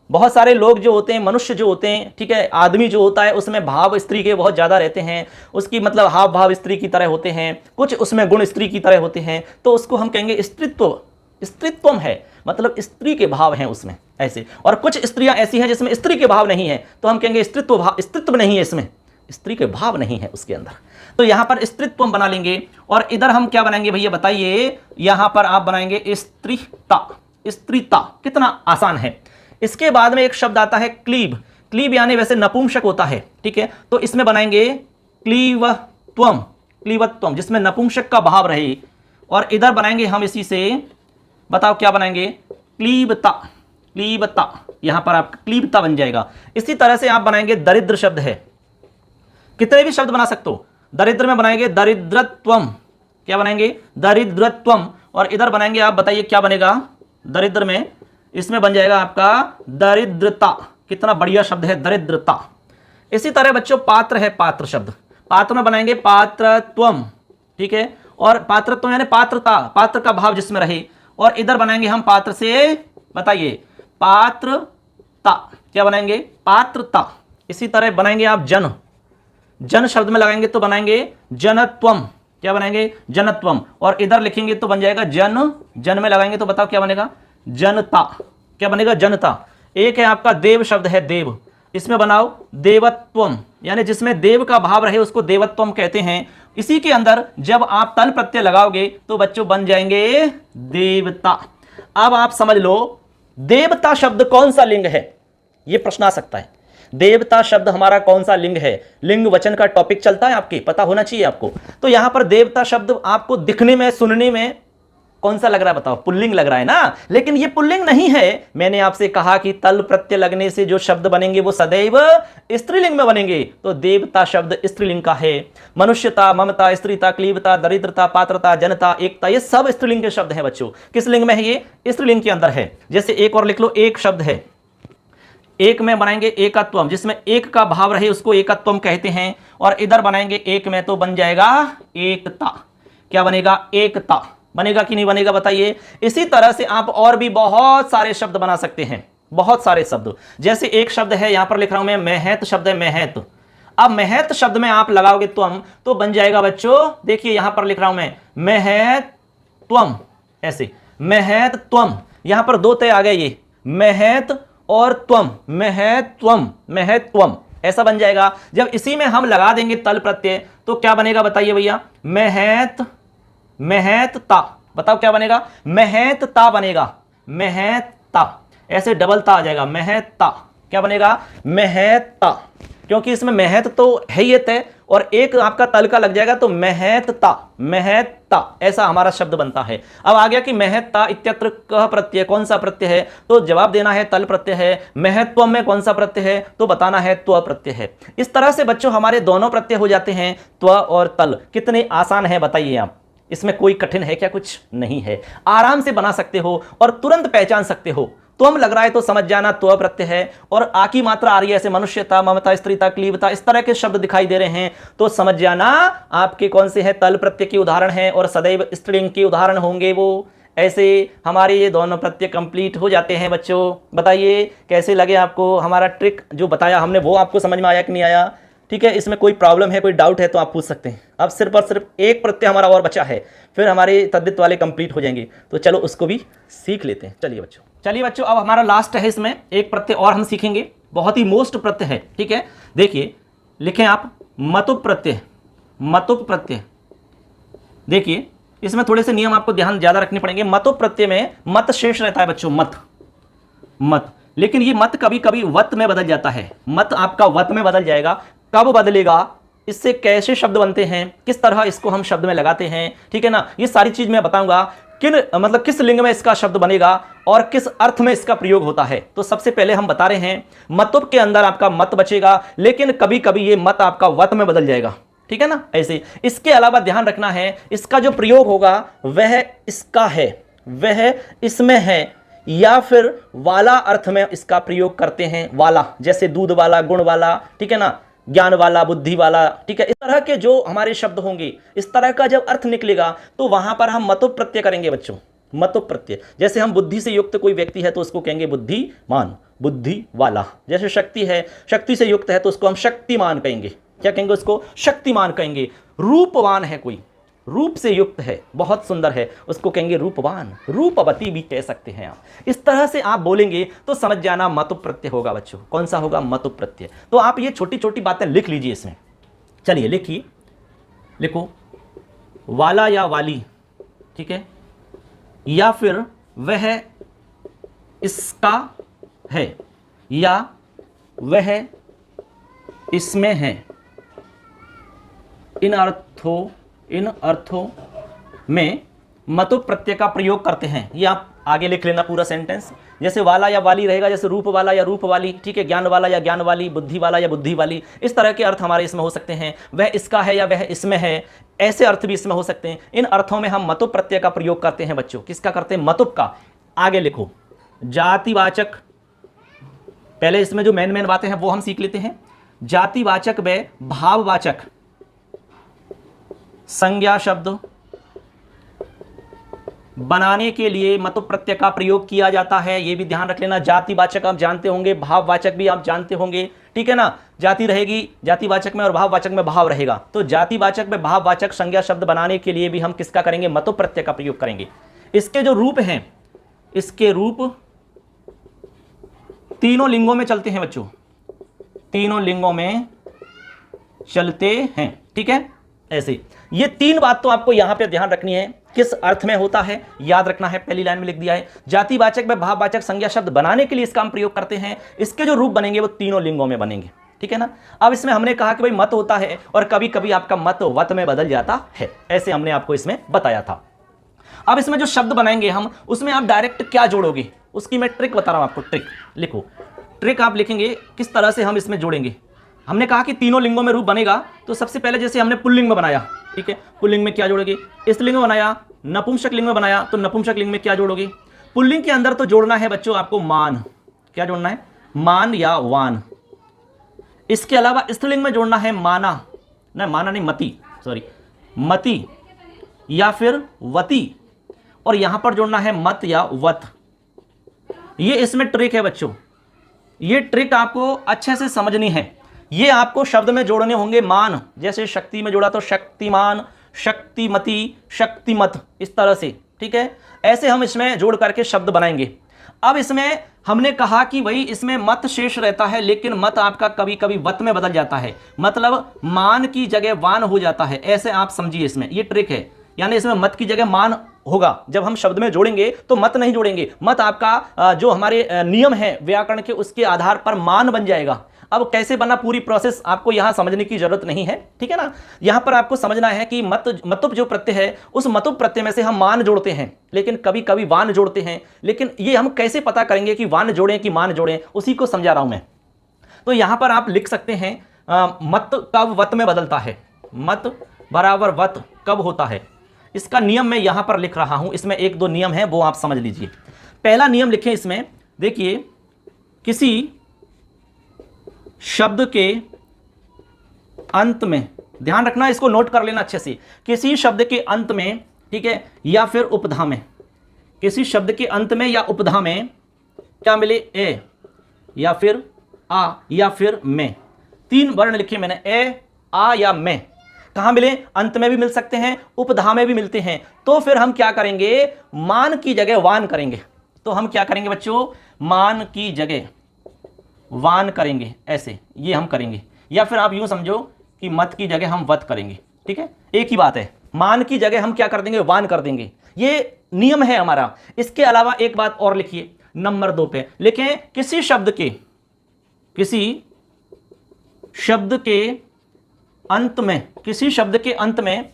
बहुत सारे लोग जो होते हैं, मनुष्य जो होते हैं, ठीक है, आदमी जो होता है उसमें भाव स्त्री के बहुत ज़्यादा रहते हैं, उसकी मतलब हाव भाव स्त्री की तरह होते हैं, कुछ उसमें गुण स्त्री की तरह होते हैं, तो उसको हम कहेंगे स्त्रीत्व। स्त्रीत्वम है, मतलब स्त्री के भाव हैं उसमें ऐसे। और कुछ स्त्रियां ऐसी हैं जिसमें स्त्री के भाव नहीं है, तो हम कहेंगे स्त्रीत्व भाव, स्त्रीत्व नहीं है इसमें, स्त्री के भाव नहीं है उसके अंदर, तो यहां पर स्त्रीत्वम बना लेंगे। और इधर हम क्या बनाएंगे भैया बताइए, यहां पर आप बनाएंगे स्त्रीता। स्त्रीता कितना आसान है। इसके बाद में एक शब्द आता है क्लीब। क्लीब यानी वैसे नपुंसक होता है, ठीक है, तो इसमें बनाएंगे क्लीवत्वम। क्लीवत्वम जिसमें नपुंसक का भाव रहे, और इधर बनाएंगे हम इसी से, बताओ क्या बनाएंगे, क्लीबता। क्लीबता, यहां पर आप क्लीबता बन जाएगा। इसी तरह से आप बनाएंगे दरिद्र शब्द है, कितने भी शब्द बना सकते हो। दरिद्र में बनाएंगे दरिद्रत्वम। क्या बनाएंगे, दरिद्रत्वम। और इधर बनाएंगे आप बताइए क्या बनेगा, दरिद्र में, इसमें बन जाएगा आपका दरिद्रता। कितना बढ़िया शब्द है दरिद्रता। इसी तरह बच्चों पात्र है, पात्र शब्द, पात्र में बनाएंगे पात्रत्वम। ठीक है, और पात्रत्व यानी पात्रता, पात्र का भाव जिसमें रहे। और इधर बनाएंगे हम पात्र से, बताइए पात्रता। क्या बनाएंगे, पात्रता। इसी तरह बनाएंगे आप जन। जन शब्द में लगाएंगे तो बनाएंगे जनत्वम। क्या बनाएंगे, जनत्वम। और इधर लिखेंगे तो बन जाएगा जन। जन में लगाएंगे तो बताओ क्या बनेगा, जनता। क्या बनेगा, जनता। एक है आपका देव शब्द है, देव, इसमें बनाओ देवत्वम, यानी जिसमें देव का भाव रहे उसको देवत्वम कहते हैं। इसी के अंदर जब आप तल प्रत्यय लगाओगे तो बच्चों बन जाएंगे देवता। अब आप समझ लो देवता शब्द कौन सा लिंग है, यह प्रश्न आ सकता है। देवता शब्द हमारा कौन सा लिंग है, लिंग वचन का टॉपिक चलता है, आपके पता होना चाहिए आपको। तो यहां पर देवता शब्द आपको दिखने में, सुनने में कौन सा लग रहा है, बताओ, पुल्लिंग लग रहा है ना, लेकिन ये पुल्लिंग नहीं है। मैंने आपसे कहा कि तल प्रत्यय लगने से जो शब्द बनेंगे वो सदैव स्त्रीलिंग में बनेंगे, तो देवता शब्द स्त्रीलिंग का है। मनुष्यता, ममता, स्त्रीता, क्लीबता, दरिद्रता, पात्रता, जनता, एकता, ये सब स्त्रीलिंग के शब्द हैं बच्चों। किस लिंग में है, ये स्त्रीलिंग के अंदर है। जैसे एक और लिख लो, एक शब्द है, एक में बनाएंगे एकत्वम, जिसमें एक का भाव रहे उसको एकत्वम कहते हैं। और इधर बनाएंगे एक में तो बन जाएगा एकता। क्या बनेगा, एकता। बनेगा कि नहीं बनेगा बताइए। इसी तरह से आप और भी बहुत सारे शब्द बना सकते हैं, बहुत सारे शब्द। जैसे एक शब्द है, यहां पर लिख रहा हूं मैं, महत शब्द है, महत। अब महत शब्द में आप लगाओगे त्वम तो बन जाएगा बच्चों, देखिए यहां पर लिख रहा हूं मैं, महत्वम, ऐसे महत्वम। यहां पर दो तय आ गए, ये महत और त्वम, महत्वम, महत्वम, ऐसा बन जाएगा। जब इसी में हम लगा देंगे तल प्रत्यय तो क्या बनेगा बताइए भैया, महत, महतता। बताओ क्या बनेगा, महतता बनेगा, महतता, ऐसे डबल ता आ जाएगा, महतता। क्या बनेगा, महतता, क्योंकि इसमें महत तो है ही तय, और एक आपका तल का लग जाएगा तो महतता, महतता, ऐसा हमारा शब्द बनता है। अब आ गया कि महतता इत्यत्र कह प्रत्यय, कौन सा प्रत्यय है, तो जवाब देना है तल प्रत्यय है। महत्व में कौन सा प्रत्यय है, तो बताना है त्व प्रत्यय है। इस तरह से बच्चों हमारे दोनों प्रत्यय हो जाते हैं, त्व और तल। कितने आसान है बताइए आप, इसमें कोई कठिन है क्या, कुछ नहीं है। आराम से बना सकते हो और तुरंत पहचान सकते हो। त्वम लग रहा है तो समझ जाना त्व प्रत्यय है, और आ की मात्रा आ रही है, ऐसे मनुष्यता, ममता, स्त्रीता, क्लीबता, इस तरह के शब्द दिखाई दे रहे हैं तो समझ जाना आपके कौन से हैं तल प्रत्यय के उदाहरण हैं, और सदैव स्त्रीलिंग के उदाहरण होंगे वो। ऐसे हमारे ये दोनों प्रत्यय कंप्लीट हो जाते हैं बच्चों। बताइए कैसे लगे आपको, हमारा ट्रिक जो बताया हमने वो आपको समझ में आया कि नहीं आया। ठीक है, इसमें कोई प्रॉब्लम है, कोई डाउट है तो आप पूछ सकते हैं। अब सिर्फ और सिर्फ एक प्रत्यय हमारा और बचा है, फिर हमारे तद्धित वाले कंप्लीट हो जाएंगे, तो चलो उसको भी सीख लेते हैं। चलिए बच्चों अब हमारा लास्ट है, इसमें एक प्रत्यय और हम सीखेंगे, बहुत ही मोस्ट प्रत्यय है। ठीक है, देखिए लिखें आप मतुप प्रत्यय। मतुप प्रत्यय, देखिए इसमें थोड़े से नियम आपको ध्यान ज्यादा रखने पड़ेंगे। मतुप प्रत्यय में मत शेष रहता है बच्चों, मत, लेकिन ये मत कभी कभी वत में बदल जाता है। मत आपका वत में बदल जाएगा, कब बदलेगा, इससे कैसे शब्द बनते हैं, किस तरह इसको हम शब्द में लगाते हैं, ठीक है ना, ये सारी चीज मैं बताऊंगा। किस लिंग में इसका शब्द बनेगा और किस अर्थ में इसका प्रयोग होता है। तो सबसे पहले हम बता रहे हैं मतुप के अंदर आपका मत बचेगा, लेकिन कभी कभी ये मत आपका वत में बदल जाएगा, ठीक है ना, ऐसे। इसके अलावा ध्यान रखना है, इसका जो प्रयोग होगा वह इसका है, वह इसमें है, या फिर वाला अर्थ में इसका प्रयोग करते हैं। वाला जैसे दूध वाला, गुण वाला, ठीक है ना, ज्ञान वाला, बुद्धि वाला, ठीक है, इस तरह के जो हमारे शब्द होंगे, इस तरह का जब अर्थ निकलेगा तो वहां पर हम मतुप प्रत्यय करेंगे बच्चों। मतुप प्रत्यय, जैसे हम बुद्धि से युक्त कोई व्यक्ति है तो उसको कहेंगे बुद्धिमान, बुद्धि वाला। जैसे शक्ति है, शक्ति से युक्त है तो उसको हम शक्तिमान कहेंगे। क्या कहेंगे उसको? शक्तिमान कहेंगे। रूपवान है कोई, रूप से युक्त है, बहुत सुंदर है, उसको कहेंगे रूपवान, रूपवती भी कह सकते हैं आप। इस तरह से आप बोलेंगे तो समझ जाना मतुप प्रत्यय होगा बच्चों। कौन सा होगा? मतुप प्रत्यय। तो आप ये छोटी छोटी बातें लिख लीजिए इसमें। चलिए लिखिए, लिखो वाला या वाली, ठीक है, या फिर वह इसका है, या वह इसमें है। इन अर्थों में मतुप प्रत्यय का प्रयोग करते हैं। ये आप आगे लिख लेना पूरा सेंटेंस। जैसे वाला या वाली रहेगा, जैसे रूप वाला या रूप वाली, ठीक है, ज्ञान वाला या ज्ञान वाली, बुद्धि वाला या बुद्धि वाली, इस तरह के अर्थ हमारे इसमें हो सकते हैं। वह इसका है या वह इसमें है, ऐसे अर्थ भी इसमें हो सकते हैं। इन अर्थों में हम मतुप प्रत्यय का प्रयोग करते हैं बच्चों। किसका करते हैं? मतुप का। आगे लिखो जातिवाचक, पहले इसमें जो मेन बातें हैं वो हम सीख लेते हैं। जातिवाचक व भाववाचक संज्ञा शब्द बनाने के लिए मतुप प्रत्यय का प्रयोग किया जाता है। यह भी ध्यान रख लेना। जातिवाचक आप जानते होंगे, भाववाचक भी आप जानते होंगे, ठीक है ना। जाति रहेगी जातिवाचक में और भाववाचक में भाव रहेगा। तो जातिवाचक में भाववाचक संज्ञा शब्द बनाने के लिए भी हम किसका करेंगे? मतुप प्रत्यय का प्रयोग करेंगे। इसके जो रूप हैं, इसके रूप तीनों लिंगों में चलते हैं बच्चों, तीनों लिंगों में चलते हैं, ठीक है। ऐसे ये तीन बात तो आपको यहां पे ध्यान रखनी है। किस अर्थ में होता है याद रखना है, पहली लाइन में लिख दिया है। जातिवाचक व भाववाचक संज्ञा शब्द बनाने के लिए इसका हम प्रयोग करते हैं। इसके जो रूप बनेंगे वो तीनों लिंगों में बनेंगे, ठीक है ना। अब इसमें हमने कहा कि भाई मत होता है और कभी कभी आपका मत वत में बदल जाता है, ऐसे हमने आपको इसमें बताया था। अब इसमें जो शब्द बनाएंगे हम, उसमें आप डायरेक्ट क्या जोड़ोगे उसकी मैं ट्रिक बता रहा हूं आपको। ट्रिक लिखो, ट्रिक आप लिखेंगे किस तरह से हम इसमें जोड़ेंगे। हमने कहा कि तीनों लिंगों में रूप बनेगा, तो सबसे पहले जैसे हमने पुल्लिंग में बनाया, ठीक है, पुल्लिंग में क्या जोड़ोगे? स्त्रीलिंग में बनाया, नपुंसक लिंग में बनाया, तो नपुंसक लिंग में क्या जोड़ोगे? पुल्लिंग के अंदर तो जोड़ना है बच्चों आपको मान। क्या जोड़ना है? मान या वान। इसके अलावा स्त्रीलिंग में जोड़ना है माना, ना माना नहीं, मति, सॉरी, मति या फिर वती, और यहां पर जोड़ना है मत या वत। ये इसमें ट्रिक है बच्चों, ये ट्रिक आपको अच्छे से समझनी है। ये आपको शब्द में जोड़ने होंगे मान, जैसे शक्ति में जोड़ा तो शक्तिमान, शक्तिमती, शक्तिमत, इस तरह से, ठीक है। ऐसे हम इसमें जोड़ करके शब्द बनाएंगे। अब इसमें हमने कहा कि भाई इसमें मत शेष रहता है, लेकिन मत आपका कभी कभी वत में बदल जाता है, मतलब मान की जगह वान हो जाता है, ऐसे आप समझिए। इसमें ये ट्रिक है, यानी इसमें मत की जगह मान होगा। जब हम शब्द में जोड़ेंगे तो मत नहीं जोड़ेंगे, मत आपका जो हमारे नियम है व्याकरण के, उसके आधार पर मान बन जाएगा। अब कैसे बना, पूरी प्रोसेस आपको यहां समझने की जरूरत नहीं है, ठीक है ना। यहां पर आपको समझना है कि मतुप जो प्रत्यय है, उस मतुप प्रत्यय में से हम मान जोड़ते हैं, लेकिन कभी कभी वान जोड़ते हैं। लेकिन ये हम कैसे पता करेंगे कि वान जोड़ें कि मान जोड़ें, उसी को समझा रहा हूं मैं। तो यहां पर आप लिख सकते हैं मत कब वत में बदलता है, मत बराबर वत कब होता है। इसका नियम मैं यहां पर लिख रहा हूं, इसमें एक दो नियम है वो आप समझ लीजिए। पहला नियम लिखें इसमें, देखिए, किसी शब्द के अंत में, ध्यान रखना, इसको नोट कर लेना अच्छे से, किसी शब्द के अंत में, ठीक है, या फिर उपधा में, किसी शब्द के अंत में या उपधा में क्या मिले? ए या फिर आ या फिर में, तीन वर्ण लिखे मैंने, ए, आ या मैं। कहां मिले? अंत में भी मिल सकते हैं, उपधा में भी मिलते हैं। तो फिर हम क्या करेंगे? मान की जगह वान करेंगे। तो हम क्या करेंगे बच्चों? मान की जगह वान करेंगे, ऐसे ये हम करेंगे। या फिर आप यूं समझो कि मत की जगह हम वत करेंगे। ठीक है, एक ही बात है। मान की जगह हम क्या कर देंगे? वान कर देंगे। ये नियम है हमारा। इसके अलावा एक बात और लिखिए, नंबर 2 पे लिखें, किसी शब्द के अंत में, किसी शब्द के अंत में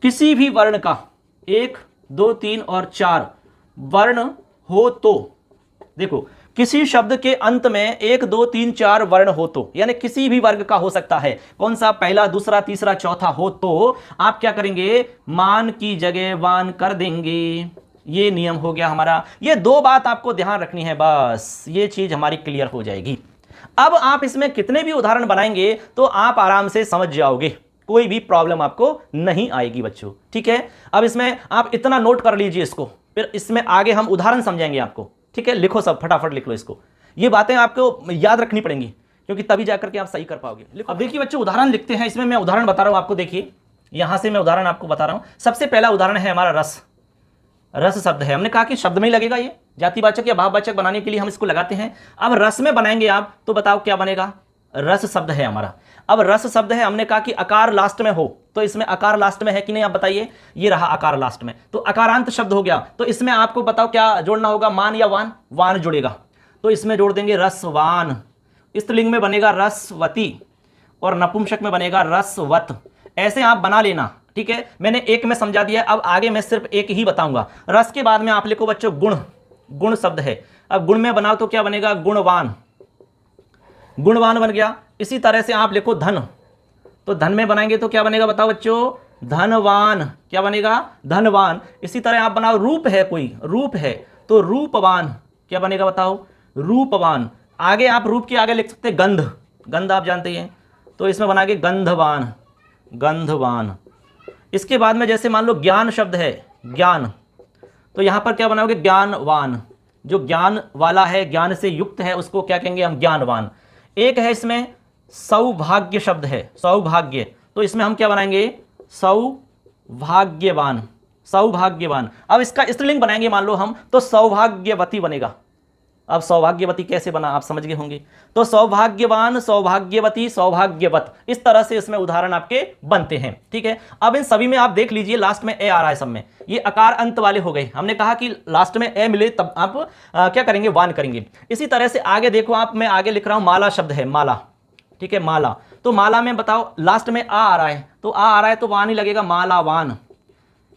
किसी भी वर्ण का 1, 2, 3 और 4 वर्ण हो तो, देखो किसी शब्द के अंत में 1, 2, 3, 4 वर्ण हो तो, यानी किसी भी वर्ग का हो सकता है। कौन सा? पहला, दूसरा, तीसरा, चौथा हो तो आप क्या करेंगे? मान की जगह वान कर देंगे। ये नियम हो गया हमारा। ये 2 बात आपको ध्यान रखनी है, बस ये चीज हमारी क्लियर हो जाएगी। अब आप इसमें कितने भी उदाहरण बनाएंगे तो आप आराम से समझ जाओगे, कोई भी प्रॉब्लम आपको नहीं आएगी बच्चों। ठीक है, अब इसमें आप इतना नोट कर लीजिए इसको, फिर इसमें आगे हम उदाहरण समझाएंगे आपको। ठीक है, लिखो सब, फटाफट लिख लो इसको। ये बातें आपको याद रखनी पड़ेंगी, क्योंकि तभी जाकर के आप सही कर पाओगे। अब देखिए बच्चों, उदाहरण लिखते हैं। इसमें मैं उदाहरण बता रहा हूं आपको, देखिए यहां से मैं उदाहरण आपको बता रहा हूं। सबसे पहला उदाहरण है हमारा रस। रस शब्द है, हमने कहा कि शब्द में ही लगेगा, ये जातिवाचक या भाववाचक बनाने के लिए हम इसको लगाते हैं। अब रस में बनाएंगे आप, तो बताओ क्या बनेगा? रस शब्द है हमारा। अब रस शब्द है, हमने कहा कि अकार लास्ट में हो, तो इसमें अकार लास्ट में है कि नहीं आप बताइए? ये रहा अकार लास्ट में, तो अकारांत शब्द हो गया। तो इसमें आपको बताओ क्या जोड़ना होगा? मान या वान? वान जुड़ेगा, तो इसमें जोड़ देंगे रसवान। स्त्रीलिंग में बनेगा रसवती और नपुंसक में बनेगा रसवत। ऐसे आप बना लेना। ठीक है, मैंने एक में समझा दिया, अब आगे मैं सिर्फ एक ही बताऊंगा। रस के बाद में आप लिखो बच्चों गुण। गुण शब्द है, अब गुण में बनाओ तो क्या बनेगा? गुणवान। गुणवान बन गया। इसी तरह से आप लिखो धन, तो धन में बनाएंगे तो क्या बनेगा बताओ बच्चों? धनवान। क्या बनेगा? धनवान। इसी तरह आप बनाओ रूप है, कोई रूप है तो रूपवान। क्या बनेगा बताओ? रूपवान। आगे आप रूप के आगे लिख सकते हैं गंध। गंध आप जानते हैं, तो इसमें बनाएंगे गंधवान। गंधवान। इसके बाद में जैसे मान लो ज्ञान शब्द है, ज्ञान, तो यहां पर क्या बनाओगे? ज्ञानवान। जो ज्ञान वाला है, ज्ञान से युक्त है, उसको क्या कहेंगे हम? ज्ञानवान। एक है इसमें सौभाग्य शब्द है, सौभाग्य, तो इसमें हम क्या बनाएंगे? सौभाग्यवान। सौभाग्यवान। अब इसका स्त्रीलिंग बनाएंगे मान लो हम, तो सौभाग्यवती बनेगा। अब सौभाग्यवती कैसे बना आप समझ गए होंगे। तो सौभाग्यवान, सौभाग्यवती, सौभाग्यवत, इस तरह से इसमें उदाहरण आपके बनते हैं। ठीक है, अब इन सभी में आप देख लीजिए लास्ट में ए आ रहा है सब में। ये अकार अंत वाले हो गए। हमने कहा कि लास्ट में ए मिले तब आप क्या करेंगे? वान करेंगे। इसी तरह से आगे देखो आप, मैं आगे लिख रहा हूं माला शब्द है, माला। ठीक है, माला, तो माला में बताओ लास्ट में आ रहा है, तो आ रहा है तो वान ही लगेगा, मालावान।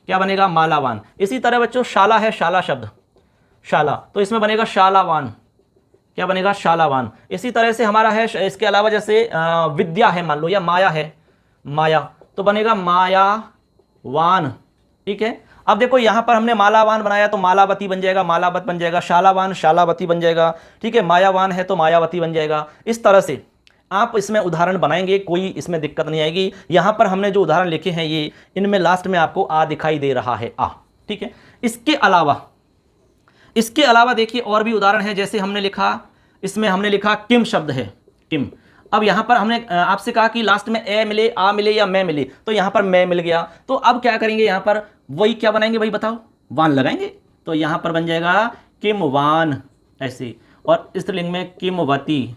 क्या बनेगा? मालावान। इसी तरह बच्चों शाला है, शाला शब्द, शाला, तो इसमें बनेगा शालावान। क्या बनेगा? शालावान। इसी तरह से हमारा है, इसके अलावा जैसे विद्या है मान लो, या माया है, माया, तो बनेगा मायावान। ठीक है, अब देखो यहां पर हमने मालावान बनाया तो मालावती बन जाएगा, मालावत बन जाएगा। शालावान शालावती बन जाएगा। ठीक है, मायावान है तो मायावती बन जाएगा। इस तरह से आप इसमें उदाहरण बनाएंगे, कोई इसमें दिक्कत नहीं आएगी। यहां पर हमने जो उदाहरण लिखे हैं ये, इनमें लास्ट में आपको आ दिखाई दे रहा है, आ। ठीक है, इसके अलावा देखिए और भी उदाहरण है। जैसे हमने लिखा, इसमें हमने लिखा किम शब्द है, किम। अब यहां पर हमने आपसे कहा कि लास्ट में ए मिले, आ मिले या मैं मिले, तो यहां पर मैं मिल गया। तो अब क्या करेंगे? यहां पर वही क्या बनाएंगे भाई बताओ? वान लगाएंगे, तो यहां पर बन जाएगा किमवान ऐसे, और स्त्रीलिंग में किमवती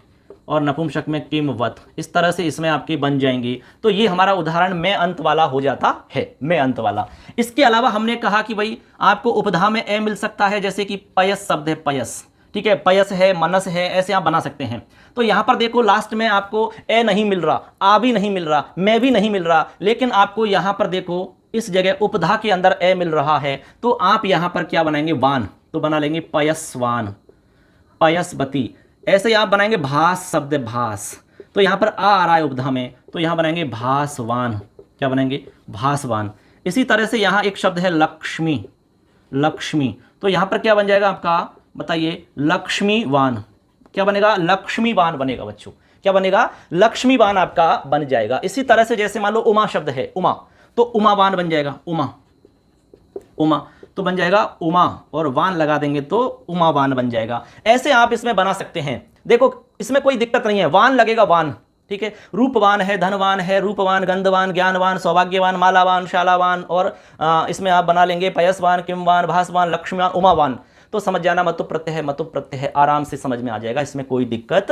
और नपुंसक में किमवत। इस तरह से इसमें आपके बन जाएंगे। तो ये हमारा उदाहरण में अंत वाला हो जाता है, में अंत वाला। इसके अलावा हमने कहा कि भाई आपको उपधा में ए मिल सकता है, जैसे कि पयस शब्द है, पयस। ठीक है, पयस है, मनस है, ऐसे आप बना सकते हैं। तो यहां पर देखो लास्ट में आपको ए नहीं मिल रहा, आ भी नहीं मिल रहा, मैं भी नहीं मिल रहा, लेकिन आपको यहां पर देखो इस जगह उपधा के अंदर ए मिल रहा है, तो आप यहां पर क्या बनाएंगे? वान, तो बना लेंगे पयसवान, पयसवती। ऐसे ही आप बनाएंगे भास शब्द, भास, तो यहां पर आ रहा है उपधा में, तो यहां बनाएंगे भासवान। क्या बनाएंगे? भासवान। इसी तरह से यहां एक शब्द है लक्ष्मी, लक्ष्मी, तो यहां पर क्या बन जाएगा आपका? बताइए, लक्ष्मीवान। क्या बनेगा? लक्ष्मीवान बनेगा बच्चों। क्या बनेगा? लक्ष्मीवान आपका बन जाएगा। इसी तरह से जैसे मान लो उमा शब्द है, उमा, तो उमावान बन जाएगा, उमा, उमा, तो बन जाएगा उमा, और वान लगा देंगे तो उमावान बन जाएगा। ऐसे आप इसमें बना सकते हैं। देखो इसमें कोई दिक्कत नहीं है, वान लगेगा, वान, ठीक है। रूपवान है, धनवान है, रूपवान, गंधवान, ज्ञानवान, सौभाग्यवान, मालावान, शालावान, और इसमें आप बना लेंगे पयसवान, किमवान, भासवान, लक्ष्मीवान, उमावान। तो समझ जाना मतु प्रत्यय है, मतु प्रत्यय है, आराम से समझ में आ जाएगा, इसमें कोई दिक्कत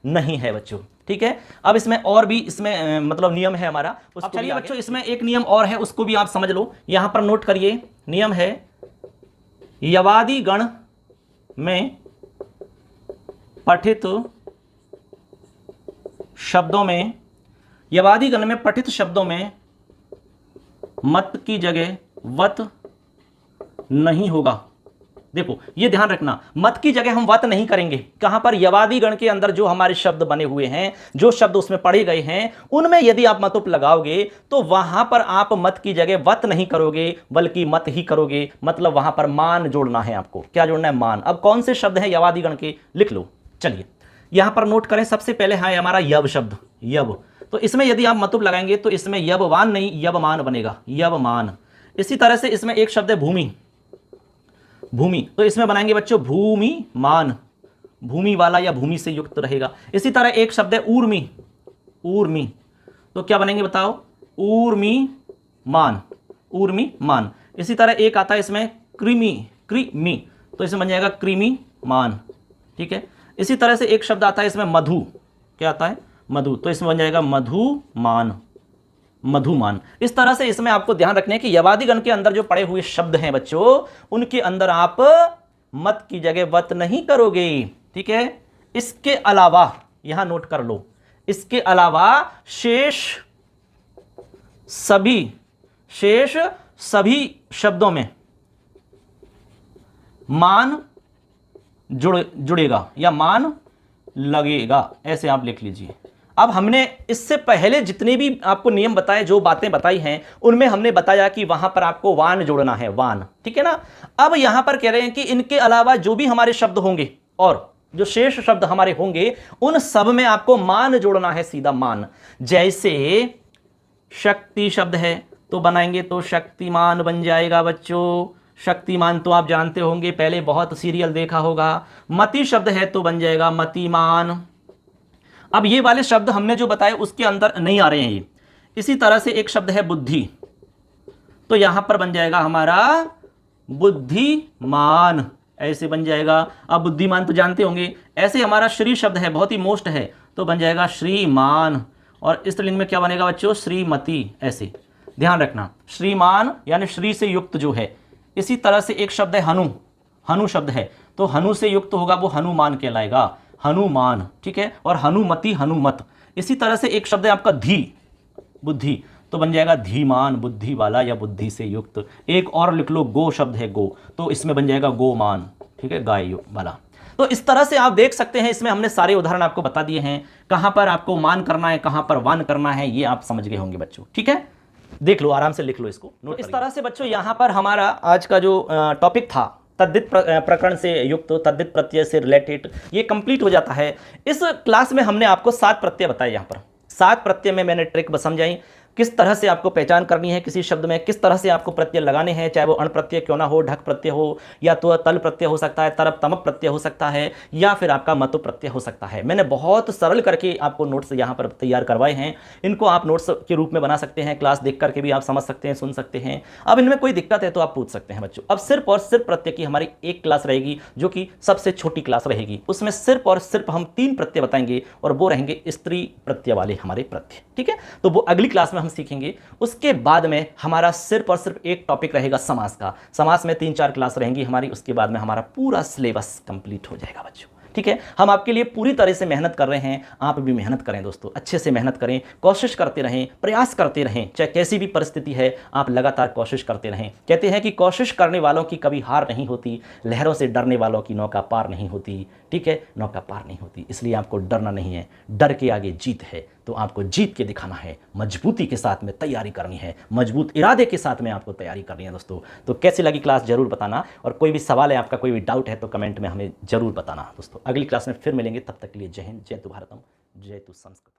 नहीं है बच्चों, ठीक है। अब इसमें और भी इसमें मतलब नियम है हमारा। अब चलिए बच्चों, इसमें एक नियम और है, उसको भी आप समझ लो, यहां पर नोट करिए। नियम है यवादि गण में पठित शब्दों में, यवादि गण में पठित शब्दों में मत की जगह वत नहीं होगा। देखो ये ध्यान रखना, मत की जगह हम वत नहीं करेंगे। कहां पर? यवादि गण के अंदर जो हमारे शब्द बने हुए हैं, जो शब्द उसमें पढ़े गए हैं, उनमें यदि आप मतुप लगाओगे तो वहां पर आप मत की जगह वत नहीं करोगे, बल्कि मत ही करोगे। मतलब वहां पर मान जोड़ना है आपको। क्या जोड़ना है? मान। अब कौन से शब्द हैं यवादि गण के, लिख लो। चलिए यहां पर नोट करें। सबसे पहले है हमारा यव शब्द, यव। तो इसमें यदि आप मतुप लगाएंगे तो इसमें यववान नहीं यवमान बनेगा, यवमान। इसी तरह से इसमें एक शब्द है भूमि, भूमि, तो इसमें बनाएंगे बच्चों भूमि मान, भूमि वाला या भूमि से युक्त रहेगा। इसी तरह एक शब्द है ऊर्मी, ऊर्मी, तो क्या बनेंगे बताओ? ऊर्मी मान, ऊर्मी मान। इसी तरह एक आता है इसमें कृमि, कृमि, तो इसमें बन जाएगा कृमि मान, ठीक है। इसी तरह से एक शब्द आता है इसमें मधु, क्या आता है? मधु, तो इसमें बन जाएगा मधुमान, मधुमान। इस तरह से इसमें आपको ध्यान रखना है कि यवादि गण के अंदर जो पड़े हुए शब्द हैं बच्चों, उनके अंदर आप मत की जगह वत नहीं करोगे, ठीक है। इसके अलावा यहां नोट कर लो, इसके अलावा शेष सभी शब्दों में मान जुड़ेगा या मान लगेगा, ऐसे आप लिख लीजिए। अब हमने इससे पहले जितने भी आपको नियम बताए, जो बातें बताई हैं, उनमें हमने बताया कि वहां पर आपको वान जोड़ना है, वान, ठीक है ना। अब यहां पर कह रहे हैं कि इनके अलावा जो भी हमारे शब्द होंगे और जो शेष शब्द हमारे होंगे, उन सब में आपको मान जोड़ना है, सीधा मान। जैसे शक्ति शब्द है तो बनाएंगे तो शक्तिमान बन जाएगा बच्चों। शक्तिमान तो आप जानते होंगे, पहले बहुत सीरियल देखा होगा। मति शब्द है तो बन जाएगा मतिमान। अब ये वाले शब्द हमने जो बताए उसके अंदर नहीं आ रहे हैं ये। इसी तरह से एक शब्द है बुद्धि, तो यहां पर बन जाएगा हमारा बुद्धिमान, ऐसे बन जाएगा। अब बुद्धिमान तो जानते होंगे। ऐसे हमारा श्री शब्द है, बहुत ही मोस्ट है, तो बन जाएगा श्रीमान। और स्त्रीलिंग में क्या बनेगा बच्चों? श्रीमती, ऐसे ध्यान रखना। श्रीमान यानी श्री से युक्त जो है। इसी तरह से एक शब्द है हनु, हनु शब्द है तो हनु से युक्त होगा, वो हनुमान कहलाएगा, हनुमान, ठीक है। और हनुमति, हनुमत। इसी तरह से एक शब्द है आपका धी, बुद्धि, तो बन जाएगा धीमान, बुद्धि वाला या बुद्धि से युक्त। एक और लिख लो, गो शब्द है, गो, तो इसमें बन जाएगा गोमान, ठीक है, गाय वाला। तो इस तरह से आप देख सकते हैं, इसमें हमने सारे उदाहरण आपको बता दिए हैं, कहां पर आपको मान करना है, कहां पर वान करना है, ये आप समझ गए होंगे बच्चों, ठीक है। देख लो, आराम से लिख लो इसको। तो इस तरह से बच्चों यहां पर हमारा आज का जो टॉपिक था, तद्धित प्रकरण से युक्त, तद्धित प्रत्यय से रिलेटेड, ये कंप्लीट हो जाता है। इस क्लास में हमने आपको 7 प्रत्यय बताए। यहाँ पर 7 प्रत्यय में मैंने ट्रिक समझाई, किस तरह से आपको पहचान करनी है किसी शब्द में, किस तरह से आपको प्रत्यय लगाने हैं, चाहे वो अण प्रत्यय क्यों ना हो, ढक प्रत्यय हो, या तो तल प्रत्यय हो सकता है, तरप तमप प्रत्यय हो सकता है, या फिर आपका मतु प्रत्यय हो सकता है। मैंने बहुत सरल करके आपको नोट्स यहाँ पर तैयार करवाए हैं। इनको आप नोट्स के रूप में बना सकते हैं, क्लास देख करके भी आप समझ सकते हैं, सुन सकते हैं। अब इनमें कोई दिक्कत है तो आप पूछ सकते हैं बच्चों। अब सिर्फ और सिर्फ प्रत्यय की हमारी एक क्लास रहेगी, जो कि सबसे छोटी क्लास रहेगी। उसमें सिर्फ और सिर्फ हम 3 प्रत्यय बताएंगे, और वो रहेंगे स्त्री प्रत्यय वाले हमारे प्रत्यय, ठीक है। तो वो अगली क्लास में हम सीखेंगे। उसके बाद में हमारा सिर्फ और सिर्फ एक टॉपिक रहेगा समास का। समास में 3-4 क्लास रहेंगी हमारी। उसके बाद में हमारा पूरा सिलेबस कंप्लीट हो जाएगा बच्चों, ठीक है। हम आपके लिए पूरी तरह से मेहनत कर रहे हैं, आप भी मेहनत करें दोस्तों, अच्छे से मेहनत करें, कोशिश करते रहें, प्रयास करते रहें, चाहे कैसी भी परिस्थिति है, आप लगातार कोशिश करते रहें। कहते हैं कि कोशिश करने वालों की कभी हार नहीं होती, लहरों से डरने वालों की नौका पार नहीं होती, ठीक है, नौका पार नहीं होती। इसलिए आपको डरना नहीं है, डर के आगे जीत है, तो आपको जीत के दिखाना है, मजबूती के साथ में तैयारी करनी है, मजबूत इरादे के साथ में आपको तैयारी करनी है दोस्तों। तो कैसी लगी क्लास जरूर बताना, और कोई भी सवाल है आपका, कोई भी डाउट है तो कमेंट में हमें जरूर बताना दोस्तों। अगली क्लास में फिर मिलेंगे, तब तक के लिए जय हिंद, जय तु भारतम, जय तु संस्कृत।